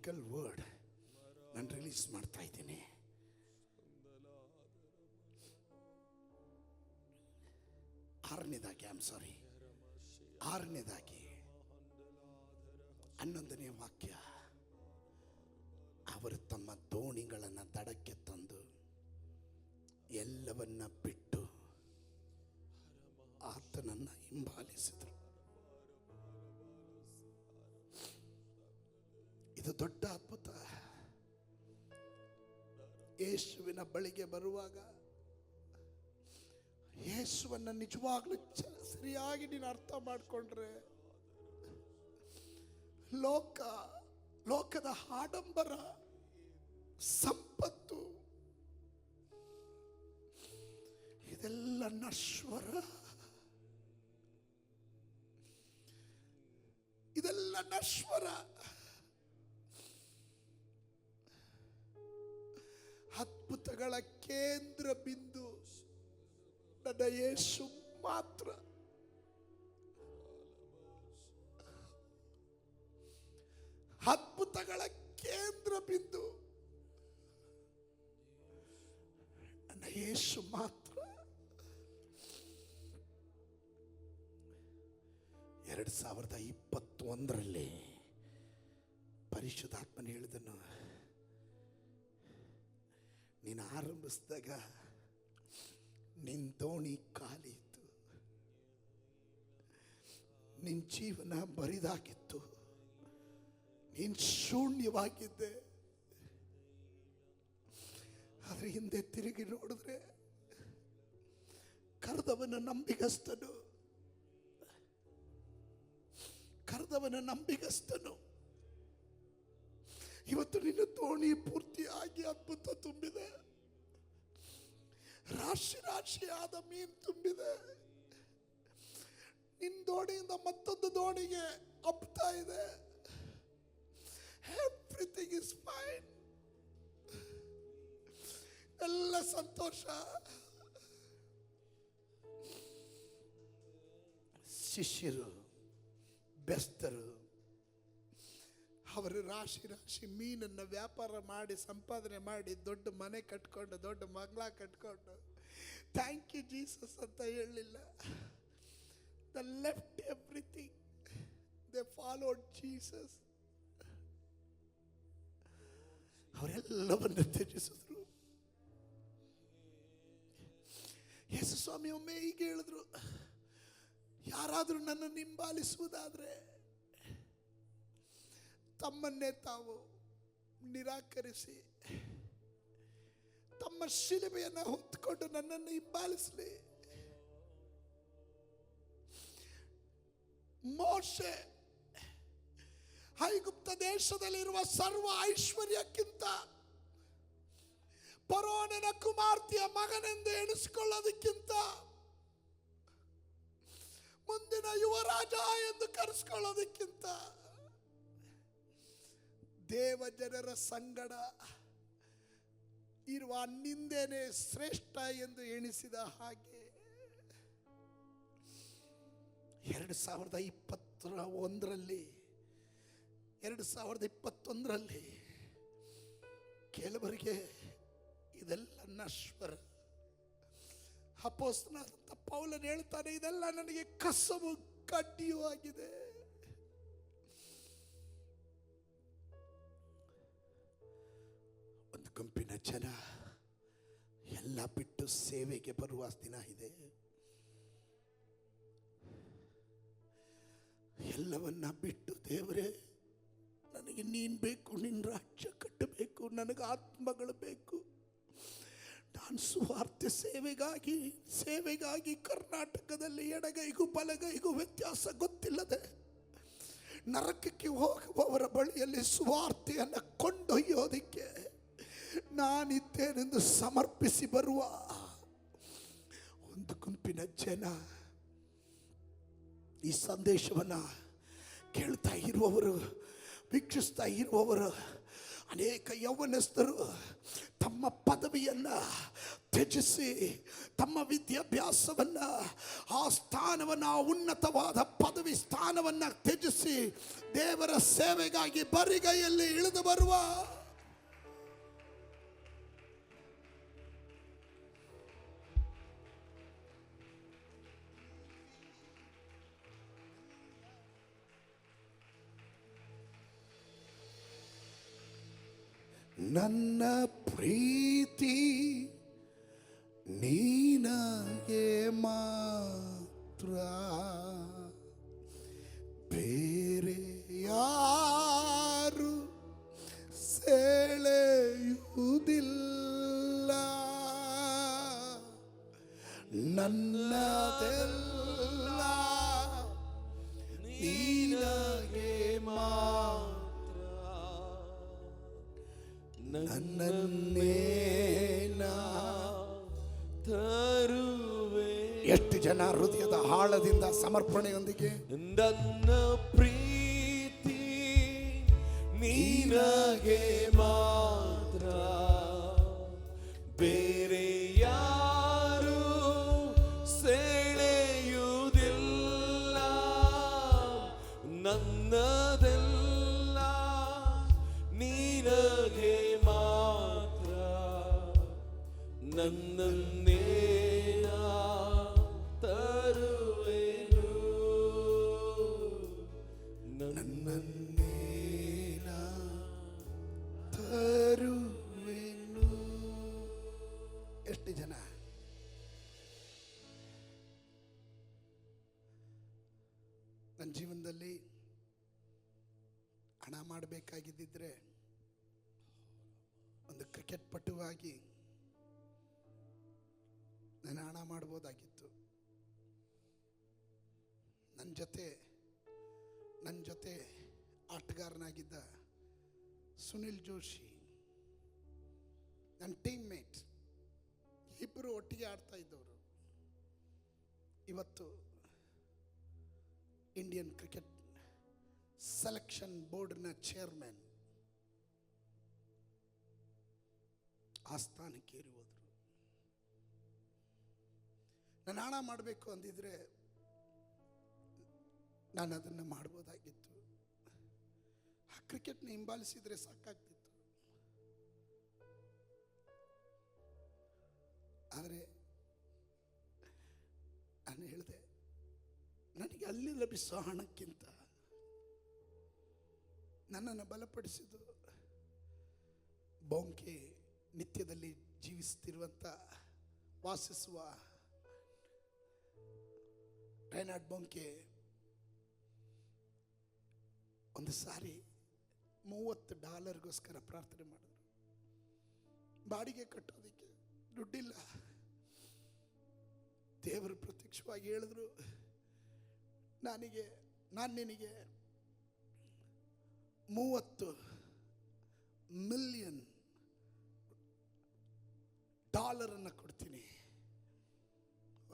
ಪ್ರಾಕ್ಟಿಕಲ್ ವರ್ಡ್ ನಾನು ರಿಲೀಸ್ ಮಾಡ್ತಾ ಇದ್ದೀನಿ. ಆರನೇದಾಗಿ 11ನೇ ವಾಕ್ಯ, ಅವರು ತಮ್ಮ ದೋಣಿಗಳನ್ನು ದಡಕ್ಕೆ ತಂದು ಎಲ್ಲವನ್ನ ಬಿಟ್ಟು ಆತನನ್ನ ಹಿಂಬಾಲಿಸಿದರು. ಇದು ದೊಡ್ಡ ಅದ್ಭುತ. ಯೇಸುವಿನ ಬಳಿಗೆ ಬರುವಾಗ ಯೇಸುವನ್ನ ನಿಜವಾಗ್ಲೂ ಸರಿಯಾಗಿ ನೀನು ಅರ್ಥ ಮಾಡಿಕೊಂಡ್ರೆ, ಲೋಕದ ಆಡಂಬರ, ಸಂಪತ್ತು ಇದೆಲ್ಲ ನಶ್ವರ. ಇದೆಲ್ಲ ನಶ್ವರ. ಅದ್ಭುತಗಳ ಕೇಂದ್ರ ಬಿಂದು ನನ್ನ ಯೇಸು ಮಾತ್ರ. ಅದ್ಭುತಗಳ ಕೇಂದ್ರ ಬಿಂದು ನನ್ನ ಯೇಸು ಮಾತ್ರ. 2021ರಲ್ಲಿ ಪರಿಶುದ್ಧಾತ್ಮನ ಹೇಳಿದನು, ನೀನು ಆರಂಭಿಸಿದಾಗ ನಿನ್ನ ದೋಣಿ ಖಾಲಿ ಇತ್ತು, ನಿನ್ನ ಜೀವನ ಬರಿದಾಗಿತ್ತು, ನೀನು ಶೂನ್ಯವಾಗಿದ್ದೆ. ಆದರೆ ಹಿಂದೆ ತಿರುಗಿ ನೋಡಿದ್ರೆ ಕರೆದವನ ನಂಬಿಗಸ್ತನು. ಇವತ್ತು ನಿನ್ನ ದೋಣಿ ಪೂರ್ತಿಯಾಗಿ ಅದ್ಭುತ ತುಂಬಿದೆ, ರಾಶಿಯಾದ ಮೀನು ತುಂಬಿದೆ. ನಿನ್ನ ದೋಣಿಯಿಂದ ಮತ್ತೊಂದು ದೋಣಿಗೆ ಹಬ್ತಾ ಇದೆ. Everything is fine. ಎಲ್ಲ ಸಂತೋಷ. ಶಿಷ್ಯರು ಬೆಸ್ತರು ಅವರು ರಾಶಿ ಮೀನನ್ನು ವ್ಯಾಪಾರ ಮಾಡಿ ಸಂಪಾದನೆ ಮಾಡಿ ದೊಡ್ಡ ಮನೆ ಕಟ್ಕೊಂಡು ದೊಡ್ಡ ಮಗಳ ಕಟ್ಕೊಂಡು ಥ್ಯಾಂಕ್ ಯು ಜೀಸಸ್ ಅಂತ ಹೇಳಲಿಲ್ಲ. They left everything, they followed Jesus. ಅವರೆಲ್ಲವನ್ನು ತ್ಯಜಿಸಿದ್ರು. ಯೇಸು ಸ್ವಾಮಿ ಒಮ್ಮೆ ಹೀಗೆ ಹೇಳಿದ್ರು, ಯಾರಾದರೂ ನನ್ನನ್ನು ಹಿಂಬಾಲಿಸುವುದಾದ್ರೆ ತಮ್ಮನ್ನೇ ತಾವು ನಿರಾಕರಿಸಿ ತಮ್ಮ ಶಿಲುಬೆಯನ್ನು ಹೊತ್ತುಕೊಂಡು ನನ್ನನ್ನು ಹಿಂಬಾಲಿಸಲಿ. ಮೋಶೆ ಐಗುಪ್ತ ದೇಶದಲ್ಲಿರುವ ಸರ್ವ ಐಶ್ವರ್ಯಕ್ಕಿಂತ ಫರೋಹನ ಕುಮಾರ್ತೆಯ ಮಗನೆಂದು ಎಣಿಸಿಕೊಳ್ಳೋದಕ್ಕಿಂತ ಮುಂದಿನ ಯುವರಾಜ ಎಂದು ಕರೆಸಿಕೊಳ್ಳೋದಕ್ಕಿಂತ ದೇವ ಜನರ ಸಂಗಡ ಇರುವ ನಿಂದೇನೆ ಶ್ರೇಷ್ಠ ಎಂದು ಎಣಿಸಿದ ಹಾಗೆ 2021ರಲ್ಲಿ ಕೆಲವರಿಗೆ ಇದೆಲ್ಲ ನಶ್ವರ. ಅಪೊಸ್ತಲನಾದಂಥ ಪೌಲನು ಹೇಳ್ತಾನೆ, ಇದೆಲ್ಲ ನನಗೆ ಕಸವು ಕಡ್ಡಿಯೂ ಆಗಿದೆ. ಒಂದು ಗುಂಪಿನ ಜನ ಎಲ್ಲ ಬಿಟ್ಟು ಸೇವೆಗೆ ಬರುವ ದಿನ ಇದೆ. ಎಲ್ಲವನ್ನ ಬಿಟ್ಟು, ದೇವರೇ ನನಗೆ ನೀನು ಬೇಕು, ನಿನ್ನ ರಾಜ್ಯ ಕಟ್ಟಬೇಕು, ನನಗೆ ಆತ್ಮಗಳು ಬೇಕು, ನಾನು ಸುವಾರ್ತೆ ಸೇವೆಗಾಗಿ ಕರ್ನಾಟಕದಲ್ಲಿ ಎಡಗೈಗೂ ಬಲಗೈಗೂ ವ್ಯತ್ಯಾಸ ಗೊತ್ತಿಲ್ಲದೆ ನರಕಕ್ಕೆ ಹೋಗುವವರ ಬಳಿಯಲ್ಲಿ ಸುವಾರ್ತೆಯನ್ನು ಕೊಂಡೊಯ್ಯೋದಕ್ಕೆ ನಾನಿದ್ದೇನೆಂದು ಸಮರ್ಪಿಸಿ ಬರುವ ಒಂದು ಗುಂಪಿನ ಜನ, ಈ ಸಂದೇಶವನ್ನು ಕೇಳ್ತಾ ಇರುವವರು, ವೀಕ್ಷಿಸ್ತಾ ಇರುವವರು, ಅನೇಕ ಯೌವನಸ್ಥರು ತಮ್ಮ ಪದವಿಯನ್ನ ತ್ಯಜಿಸಿ, ತಮ್ಮ ವಿದ್ಯಾಭ್ಯಾಸವನ್ನ, ಆ ಸ್ಥಾನವನ್ನ, ಆ ಉನ್ನತವಾದ ಪದವಿ ಸ್ಥಾನವನ್ನ ತ್ಯಜಿಸಿ ದೇವರ ಸೇವೆಗಾಗಿ ಬರಿಗೈಯಲ್ಲಿ ಇಳಿದು ಬರುವ ನನ್ನ ಪ್ರೀತಿ ನೀನಗೆ ಮಾತ್ರ, ಬೇರೆ ಯಾರು ಸೆಳೆಯುವುದಿಲ್ಲ. ನನ್ನದೆಲ್ಲ ನೀನಗೆ ಮಾತ್ರ, ನನ್ನನ್ನೇನ ತರುವೆ. ಎಷ್ಟು ಜನ ಹೃದಯದ ಆಳದಿಂದ ಸಮರ್ಪಣೆಯೊಂದಿಗೆ ನನ್ನ ಪ್ರೀತಿ ನೀನಗೆ ಮಾತ್ರ, ಬೇರೆ ಯಾರು ಸೆಳೆಯುವುದಿಲ್ಲ. ನನ್ನದೆಲ್ಲ ನೀನಗೆ ಮಾತ್ರ, ನನ್ನನ್ನೇನ ತರುವೆನು, ನನ್ನನ್ನೇನ ತರುವೆನು. ಎಷ್ಟು ಜನ ನನ್ನ ಜೀವನದಲ್ಲಿ ಹಣ ಮಾಡಬೇಕಾಗಿದ್ದಿದ್ರೆ ಒಂದು ಕ್ರಿಕೆಟ್ ಪಟುವಾಗಿ ನಾನು ಹಣ ಮಾಡ್ಬೋದಾಗಿತ್ತು. ನನ್ನ ಜೊತೆ ಆಟಗಾರನಾಗಿದ್ದ ಸುನಿಲ್ ಜೋಶಿ, ನನ್ನ ಟೀಮ್ ಮೇಟ್, ಇಬ್ಬರು ಒಟ್ಟಿಗೆ ಆಡ್ತಾ ಇದ್ದವರು. ಇವತ್ತು ಇಂಡಿಯನ್ ಕ್ರಿಕೆಟ್ ಸೆಲೆಕ್ಷನ್ ಬೋರ್ಡ್ನ ಚೇರ್ಮನ್ ಆ ಸ್ಥಾನಕ್ಕೆ ಏರಿ ಹೋದರು. ನಾನು ಹಣ ಮಾಡಬೇಕು ಅಂದಿದ್ರೆ ನಾನು ಅದನ್ನು ಮಾಡ್ಬೋದಾಗಿತ್ತು. ಆ ಕ್ರಿಕೆಟ್ನ ಹಿಂಬಾಲಿಸಿದ್ರೆ ಸಾಕಾಗ್ತಿತ್ತು. ಆದರೆ ನಾನು ಹೇಳಿದೆ, ನನಗೆ ಅಲ್ಲಿ ಲಭಿಸೋ ಹಣಕ್ಕಿಂತ ನನ್ನನ್ನು ಬಲಪಡಿಸಿದ್ದು ಬೊಂಕೆ ನಿತ್ಯದಲ್ಲಿ ಜೀವಿಸುತ್ತಿರುವಂಥ ವಾಸಿಸುವ ರೈನಾರ್ಡ್ ಬೊಂಕೆ ಒಂದು ಸಾರಿ $30 ಪ್ರಾರ್ಥನೆ ಮಾಡಿದ್ರು. ಬಾಡಿಗೆ ಕಟ್ಟೋದಕ್ಕೆ ದುಡ್ಡಿಲ್ಲ. ದೇವರು ಪ್ರತ್ಯಕ್ಷವಾಗಿ ಹೇಳಿದ್ರು, ನಾನು ನಿನಗೆ $30 ಮಿಲಿಯನ್ ಕೊಡ್ತೀನಿ.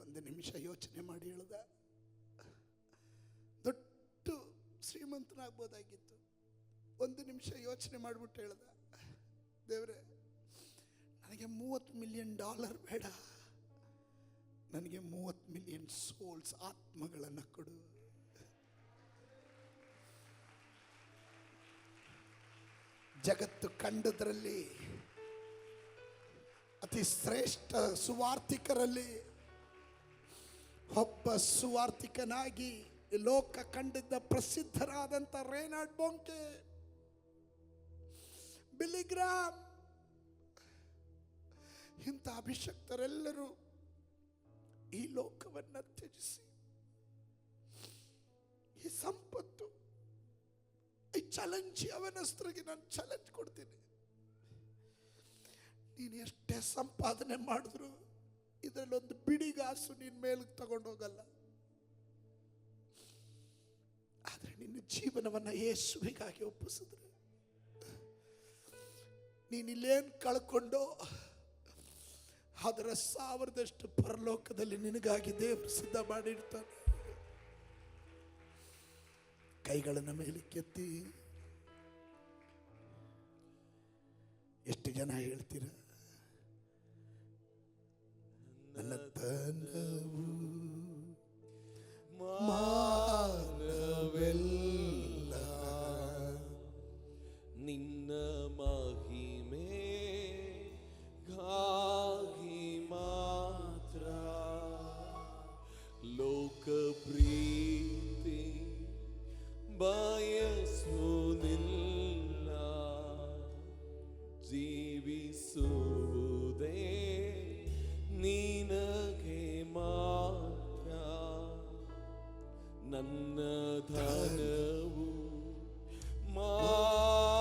ಒಂದು ನಿಮಿಷ ಯೋಚನೆ ಮಾಡಿ ಹೇಳ್ದ, ದೊಡ್ಡ ಶ್ರೀಮಂತನಾಗ್ಬೋದಾಗಿತ್ತು. ಒಂದು ನಿಮಿಷ ಯೋಚನೆ ಮಾಡಿಬಿಟ್ಟು ಹೇಳ್ದ, ದೇವರೇ, ನನಗೆ $30 ಮಿಲಿಯನ್ ಬೇಡ, ನನಗೆ $30 ಮಿಲಿಯನ್ ಸೋಲ್ಸ್, ಆತ್ಮಗಳನ್ನು ಕೊಡು. ಜಗತ್ತು ಕಂಡದ್ರಲ್ಲಿ ಅತಿ ಶ್ರೇಷ್ಠ ಸುವಾರ್ತಿಕರಲ್ಲಿ ಒಬ್ಬ ಸುವಾರ್ತಿಕನಾಗಿ ಲೋಕ ಕಂಡಿದ್ದ ಪ್ರಸಿದ್ಧರಾದಂಥ ರೈನಾರ್ಡ್ ಬೊಂಕೆ, ಬಿಲ್ಲಿ ಗ್ರಾಮ್, ಇಂಥ ಅಭಿಷಕ್ತರೆಲ್ಲರೂ ಈ ಲೋಕವನ್ನು ತ್ಯಜಿಸಿ ಈ ಸಂಪತ್ತು, ಈ ಚಾಲೆಂಜ್ ಅವನಸ್ತ್ರಿಗೆ ನಾನು ಚಾಲೆಂಜ್ ಕೊಡ್ತೀನಿ. ನೀನು ಎಷ್ಟೇ ಸಂಪಾದನೆ ಮಾಡಿದ್ರು ಇದರಲ್ಲೊಂದು ಬಿಡಿಗಾಸು ನಿನ್ನ ಮೇಲೆ ತಗೊಂಡೋಗಲ್ಲ. ಆದರೆ ನಿನ್ನ ಜೀವನವನ್ನು ಯೇಸುವಿಗಾಗಿ ಒಪ್ಪಿಸಿದ್ರೆ ನೀನಿಲ್ಲೇನು ಕಳ್ಕೊಂಡೋ ಅದರ 1000ದಷ್ಟು ಪರಲೋಕದಲ್ಲಿ ನಿನಗಾಗಿ ದೇವರು ಸಿದ್ಧ ಮಾಡಿರ್ತಾನೆ. ಕೈಗಳನ್ನು ಮೇಲೆ ಕೆತ್ತಿ ಜನ ಹೇಳ್ತೀರ? ನನ್ನ ತನವು ಮಾನವೆಲ್ಲ ನಿನ್ನ ಮಹಿಮೆಗಾಗಿ ಮಾತ್ರ, ಲೋಕ ಪ್ರೀತಿ ಬಯಸುವುದಿಲ್ಲ, ಜೀವಿಸುವುದೇ ನಿನಗೆ ಮಾತ್ರ. ನನ್ನ ಧನವು ಮಾನವಲ್ಲ,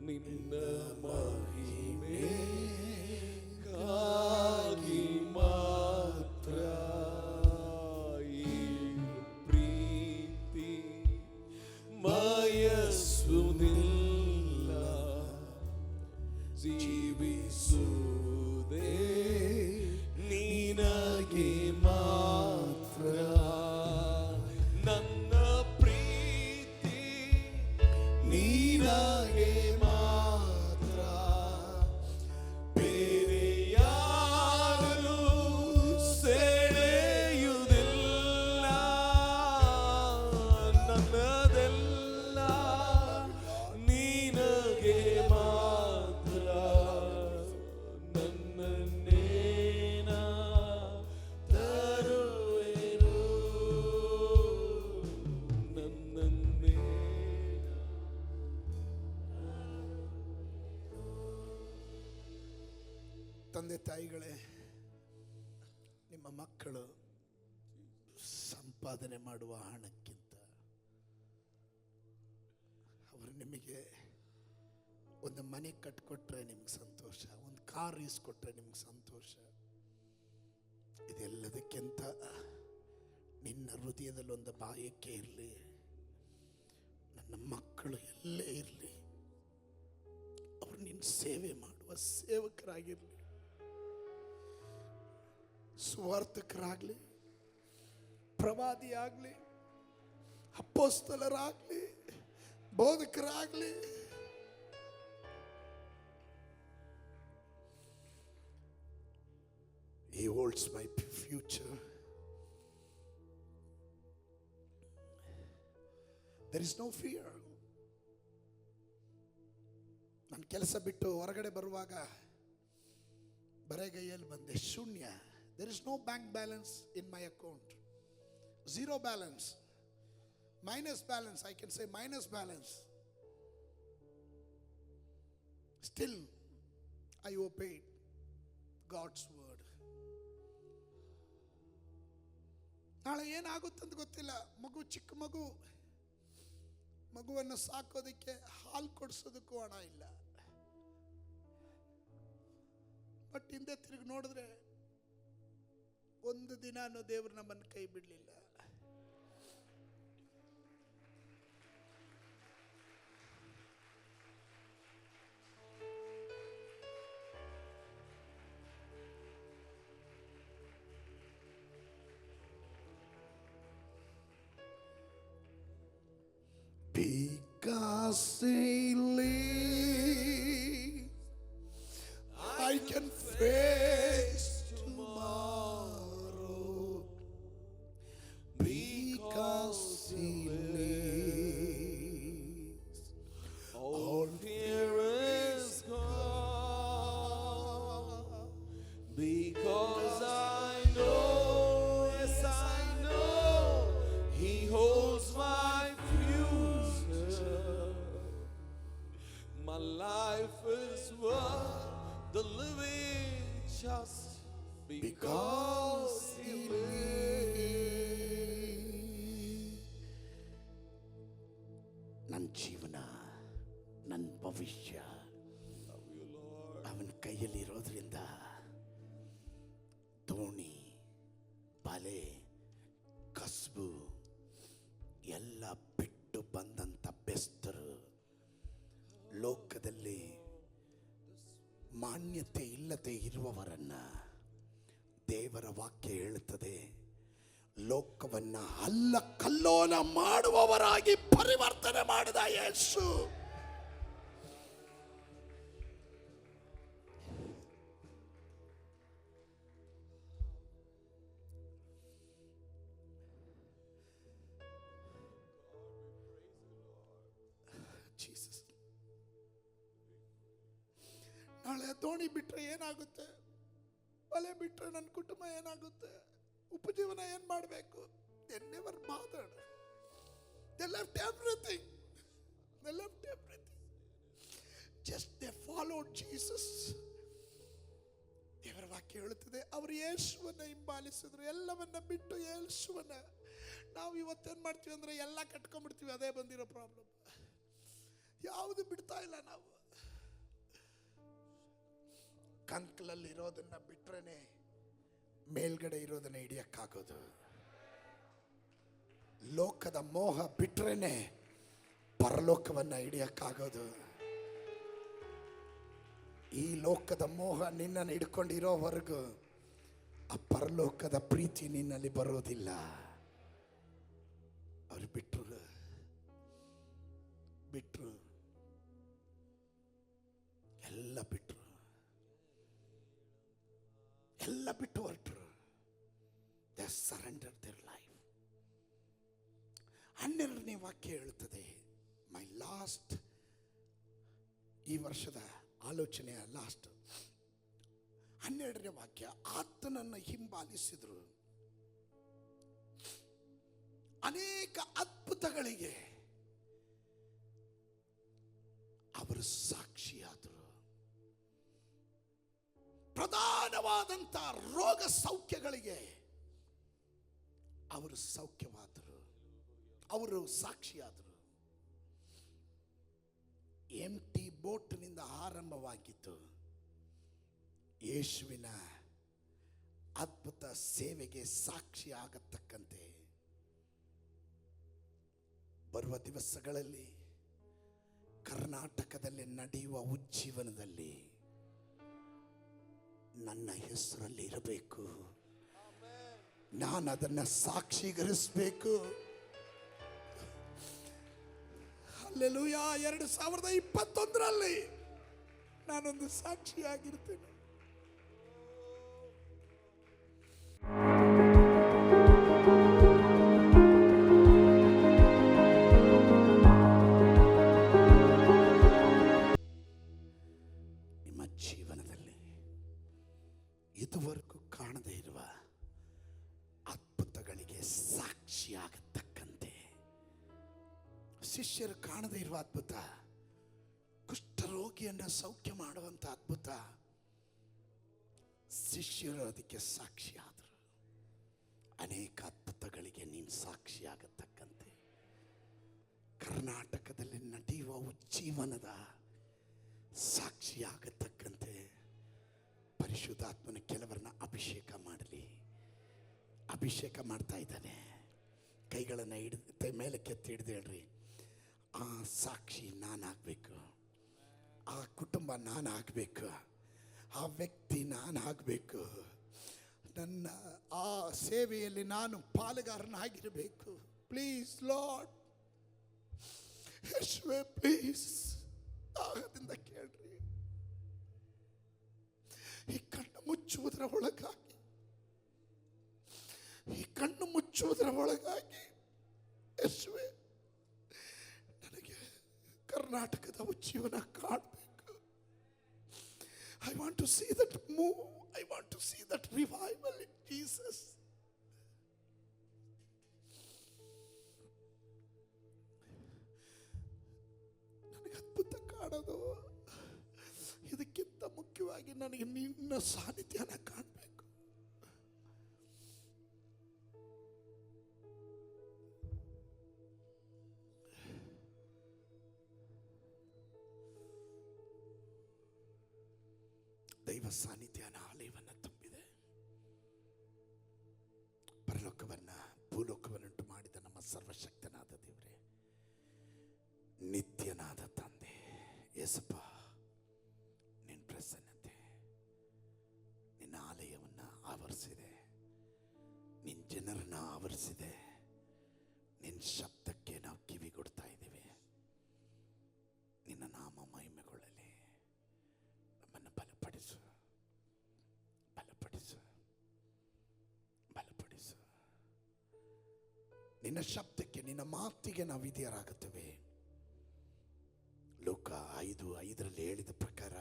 ನಿನ್ನ ಮಹಿಮೆಗಾಗಿ ಮಾತ್ರ. ಈ ಪ್ರೀತಿ ಬಯಸುವುದಿಲ್ಲ, ಜೀವಿಸುವುದೇ ನಿನಗೆ ಮಾತ್ರ. ನನ್ನ ಪ್ರೀತಿ ನಿನಗೆ ಮಾತ್ರ, ಬೇರೆ ಯಾರು ಸೆಳೆಯುವುದಿಲ್ಲ. ನನ್ನದೆಲ್ಲ ನಿನಗೆ ಮಾತ್ರ, ನನ್ನನ್ನೇನ ತರುವೆನು, ನನ್ನನ್ನೇ. ತಂದೆ ತಾಯಿಗಳೇ, ನಿಮ್ಮ ಮಕ್ಕಳು ಸಂಪಾದನೆ ಮಾಡುವ ಹಣಕ್ಕಿಂತ ಅವರು ನಿಮಗೆ ಒಂದು ಮನೆ ಕಟ್ಕೊಟ್ರೆ ನಿಮ್ಗೆ ಸಂತೋಷ, ಒಂದು ಕಾರ್ ಈಸ್ಕೊಟ್ರೆ ನಿಮ್ಗೆ ಸಂತೋಷ. ಇದೆಲ್ಲದಕ್ಕಿಂತ ನಿನ್ನ ಹೃದಯದಲ್ಲಿ ಒಂದು ಬಾಯಕ್ಕೆ ಇರಲಿ, ನನ್ನ ಮಕ್ಕಳು ಎಲ್ಲೇ ಇರಲಿ, ಅವರು ನಿನ್ನ ಸೇವೆ ಮಾಡುವ ಸೇವಕರಾಗಿರಲಿ, ಸುವಾರ್ಥಕರಾಗಲಿ, ಪ್ರವಾದಿಯಾಗಲಿ, ಅಪೊಸ್ತಲರಾಗಲಿ, ಬೋಧಕರಾಗಲಿ, He holds my future. There is no fear. ನಾನು ಕೆಲಸ ಬಿಟ್ಟು ಹೊರಗಡೆ ಬರುವಾಗ ಬರೆಗೈಯಲ್ಲಿ ಬಂದೆ, ಶೂನ್ಯ. There is no bank balance in my account. Zero balance. Minus balance. I can say minus balance. Still, I obeyed God's word. ನಾಳೆ ಏನಾಗುತ್ತಂತ ಗೊತ್ತಿಲ್ಲ. ಮಗು, ಚಿಕ್ಕ ಮಗುವನ್ನು ಸಾಕೋದಕ್ಕೆ ಹಾಲು ಕೊಡಿಸೋದಕ್ಕೂ ಹಣ ಇಲ್ಲ. ಬಟ್ ಹಿಂದೆ ತಿರುಗಿ ನೋಡಿದ್ರೆ ಒಂದು ದಿನ ದೇವರು ನಮ್ಮನ್ನು ಕೈ ಬಿಡಲಿಲ್ಲ. Because He lives, I can face tomorrow. Because He lives, all fear is gone. Because I know, yes I know, He holds my future. My life is worth the living just because He lives. ನನ್ನ ಜೀವನ, ನನ್ನ ಭವಿಷ್ಯ ಅವನ ಕೈಯಲ್ಲಿರೋದ್ರಿಂದ ದೋಣಿ, ಬಲೆ, ಕಸ್ಬು ಎಲ್ಲ ಬಿಟ್ಟು ಬಂದಂಥ ಬೆಸ್ತರು, ಲೋಕದಲ್ಲಿ ಮಾನ್ಯತೆ ಇಲ್ಲದೆ ಇರುವವರನ್ನ ದೇವರ ವಾಕ್ಯ ಹೇಳುತ್ತದೆ, ಲೋಕವನ್ನ ಅಲ್ಲ ಕಲ್ಲೋಲ ಮಾಡುವವರಾಗಿ ಪರಿವರ್ತನೆ ಮಾಡಿದ ಯೇಸು. ದೋಣಿ ಬಿಟ್ರೆ ಏನಾಗುತ್ತೆ, ಬಲೆ ಬಿಟ್ರೆ ನನ್ನ ಕುಟುಂಬ ಏನಾಗುತ್ತೆ, ಉಪಜೀವನ ಏನ್ ಮಾಡಬೇಕು? They never bothered. They left everything. They left everything. Just they followed Jesus. ದೇವರ ವಾಕ್ಯ ಹೇಳುತ್ತದೆ, ಅವರು ಯೇಸುವನ್ನ ಹಿಂಬಾಲಿಸಿದ್ರು, ಎಲ್ಲವನ್ನ ಬಿಟ್ಟು ಯೇಸುವನ್ನ. ನಾವು ಇವತ್ತೇನ್ ಮಾಡ್ತೀವಿ ಅಂದ್ರೆ ಎಲ್ಲ ಕಟ್ಕೊಂಡ್ಬಿಡ್ತೀವಿ. ಅದೇ ಬಂದಿರೋ ಪ್ರಾಬ್ಲಮ್. ಯಾವುದು ಬಿಡ್ತಾ ಇಲ್ಲ ನಾವು. ಕಂಕಲಲ್ಲಿ ಇರೋದನ್ನ ಬಿಟ್ರೇನೆ ಮೇಲ್ಗಡೆ ಇರೋದನ್ನ ಹಿಡಿಯಕ್ಕಾಗೋದು. ಲೋಕದ ಮೋಹ ಬಿಟ್ರೇನೆ ಪರಲೋಕವನ್ನ ಹಿಡಿಯಕ್ಕಾಗೋದು. ಈ ಲೋಕದ ಮೋಹ ನಿನ್ನನ್ನು ಹಿಡ್ಕೊಂಡಿರೋವರೆಗೂ ಆ ಪರಲೋಕದ ಪ್ರೀತಿ ನಿನ್ನಲ್ಲಿ ಬರೋದಿಲ್ಲ. ಅವ್ರು ಬಿಟ್ರು ಎಲ್ಲ ಬಿಟ್ಟು ಹೊರಟ್ರು. They surrendered their life. 12ನೇ ವಾಕ್ಯ ಹೇಳುತ್ತದೆ, ಮೈ ಲಾಸ್ಟ್, ಈ ವರ್ಷದ ಆಲೋಚನೆಯ ಲಾಸ್ಟ್ 12ನೇ ವಾಕ್ಯ, ಆತನನ್ನು ಹಿಂಬಾಲಿಸಿದ್ರು, ಅನೇಕ ಅದ್ಭುತಗಳಿಗೆ ಅವರು ಸಾಕ್ಷಿಯಾದರು. ಪ್ರಧಾನವಾದಂಥ ರೋಗ ಸೌಖ್ಯಗಳಿಗೆ ಅವರು ಸೌಖ್ಯವಾದರು, ಅವರು ಸಾಕ್ಷಿಯಾದರು. ಎಂಟಿ ಬೋಟ್ನಿಂದ ಆರಂಭವಾಗಿತ್ತು ಯೇಸುವಿನ ಅದ್ಭುತ ಸೇವೆಗೆ ಸಾಕ್ಷಿ ಆಗತಕ್ಕಂತೆ ಬರುವ ದಿವಸಗಳಲ್ಲಿ ಕರ್ನಾಟಕದಲ್ಲಿ ನಡೆಯುವ ಉಜ್ಜೀವನದಲ್ಲಿ ನನ್ನ ಹೆಸರಲ್ಲಿ ಇರಬೇಕು. ನಾನು ಅದನ್ನ ಸಾಕ್ಷೀಕರಿಸಬೇಕು. ಹಲ್ಲೆಲೂಯಾ. 2021ರಲ್ಲಿ ನಾನೊಂದು ಸಾಕ್ಷಿಯಾಗಿರ್ತೇನೆ. ನಿಮ್ಮ ಜೀವನದಲ್ಲಿ ಇದುವರೆಗೂ ಕಾಣದೇ ಇರುವ ಅದ್ಭುತಗಳಿಗೆ ಸಾಕ್ಷಿಯಾಗತಕ್ಕಂತೆ, ಶಿಷ್ಯರು ಕಾಣದೇ ಇರುವ ಅದ್ಭುತ, ಕುಷ್ಠರೋಗಿಯನ್ನು ಸೌಖ್ಯ ಮಾಡುವಂತ ಅದ್ಭುತ, ಶಿಷ್ಯರು ಅದಕ್ಕೆ ಸಾಕ್ಷಿಯಾದರು. ಅನೇಕ ಅದ್ಭುತಗಳಿಗೆ ನೀನು ಸಾಕ್ಷಿಯಾಗತಕ್ಕಂತೆ ಕರ್ನಾಟಕದಲ್ಲಿ ನಡೆಯುವ ಉಜ್ಜೀವನದ ಸಾಕ್ಷಿಯಾಗತಕ್ಕಂತೆ ಪರಿಶುದ್ಧಾತ್ಮನ ಕೆಲವರನ್ನ ಅಭಿಷೇಕ ಮಾಡಲಿ. ಅಭಿಷೇಕ ಮಾಡ್ತಾ ಇದ್ದಾನೆ. ಕೈಗಳನ್ನು ಹಿಡಿದು ಮೇಲೆ ಕೆತ್ತಿ ಹಿಡಿದು ಹೇಳ್ರಿ, ಆ ಸಾಕ್ಷಿ ನಾನಾಗಬೇಕು, ಆ ಕುಟುಂಬ ನಾನಾಗಬೇಕು, ಆ ವ್ಯಕ್ತಿ ನಾನಾಗಬೇಕು, ನನ್ನ ಆ ಸೇವೆಯಲ್ಲಿ ನಾನು ಪಾಲುಗಾರನಾಗಿರಬೇಕು. ಪ್ಲೀಸ್ ಲಾರ್ಡ್, ಯೇಸುವೇ ಪ್ಲೀಸ್, ಆಗದಿಂದ ಕೇಳ್ರಿ. ಈ ಕಣ್ಣು ಮುಚ್ಚುವುದರ ಒಳಗಾಗಿ, ಈ ಕಣ್ಣು ಮುಚ್ಚುವುದರ ಒಳಗಾಗಿ ಯೇಸುವೇ ನನಗೆ ಕರ್ನಾಟಕದ ಉಜ್ಜೀವನ ಕಾಣಬೇಕು. I want to see that move. I want to see that revival in Jesus. ನನಗೆ ಅದ್ಭುತ ಕಾಣೋದು, ಇದಕ್ಕಿಂತ ಮುಖ್ಯವಾಗಿ ನನಗೆ ನಿನ್ನ ಸಾನ್ನಿಧ್ಯನ ಕಾಣಬೇಕು. ದೈವ ಸಾನ್ನಿಧ್ಯನ ಆಲಯವನ್ನು ತುಂಬಿದೆ. ಪರಲೋಕವನ್ನ ಭೂಲೋಕವನ್ನುಂಟು ಮಾಡಿದ ನಮ್ಮ ಸರ್ವಶಕ್ತನಾದ ದೇವರೇ, ನಿತ್ಯನಾದ ತಂದೆ ಯೇಸಪ್ಪ, ನಿನ್ನ ಪ್ರಸನ್ನತೆ ನಿನ್ನ ಆಲಯವನ್ನು ಆವರಿಸಿದೆ, ನಿನ್ನ ಜನರನ್ನು ಆವರಿಸಿದೆ. ನಿನ್ನ ಶಬ್ದಕ್ಕೆ ನಾವು ಕಿವಿ ಕೊಡ್ತಾ ಇದ್ದೀವಿ. ನಿನ್ನ ನಾಮ ಮಹಿಮೆಗೊಳ್ಳಲಿ. ನಮ್ಮನ್ನು ಬಲಪಡಿಸು, ಬಲಪಡಿಸು, ಬಲಪಡಿಸು. ನಿನ್ನ ಶಬ್ದಕ್ಕೆ, ನಿನ್ನ ಮಾತಿಗೆ ನಾವು ವಿಧೇಯರಾಗುತ್ತೇವೆ. ಲೋಕ 5:5 ಹೇಳಿದ ಪ್ರಕಾರ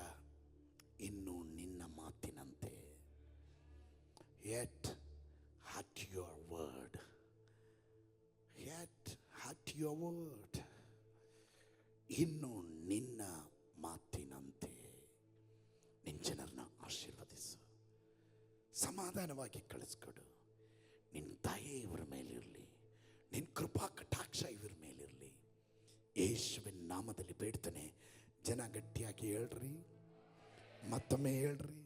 ಇನ್ನೂ your word. ಇನ್ನು ನಿನ್ನ ಮಾತಿನಂತೆ ನಿನ್ನ ಜನರನ್ನ ಆಶೀರ್ವದಿಸು, ಸಮಾಧಾನವಾಗಿ ಕಳಿಸ್ಕೊಡು. ನಿನ್ನ ದಯೆ ಇವರ ಮೇಲಿರಲಿ, ನಿನ್ನ ಕೃಪಾ ಕಟಾಕ್ಷ ಇವರ ಮೇಲಿರಲಿ. ಯೇಸುವಿನ ನಾಮದಲ್ಲಿ ಬೇಡ್ತಾನೆ. ಜನ ಗಟ್ಟಿಯಾಗಿ ಹೇಳ್ರಿ, ಮತ್ತೊಮ್ಮೆ ಹೇಳ್ರಿ.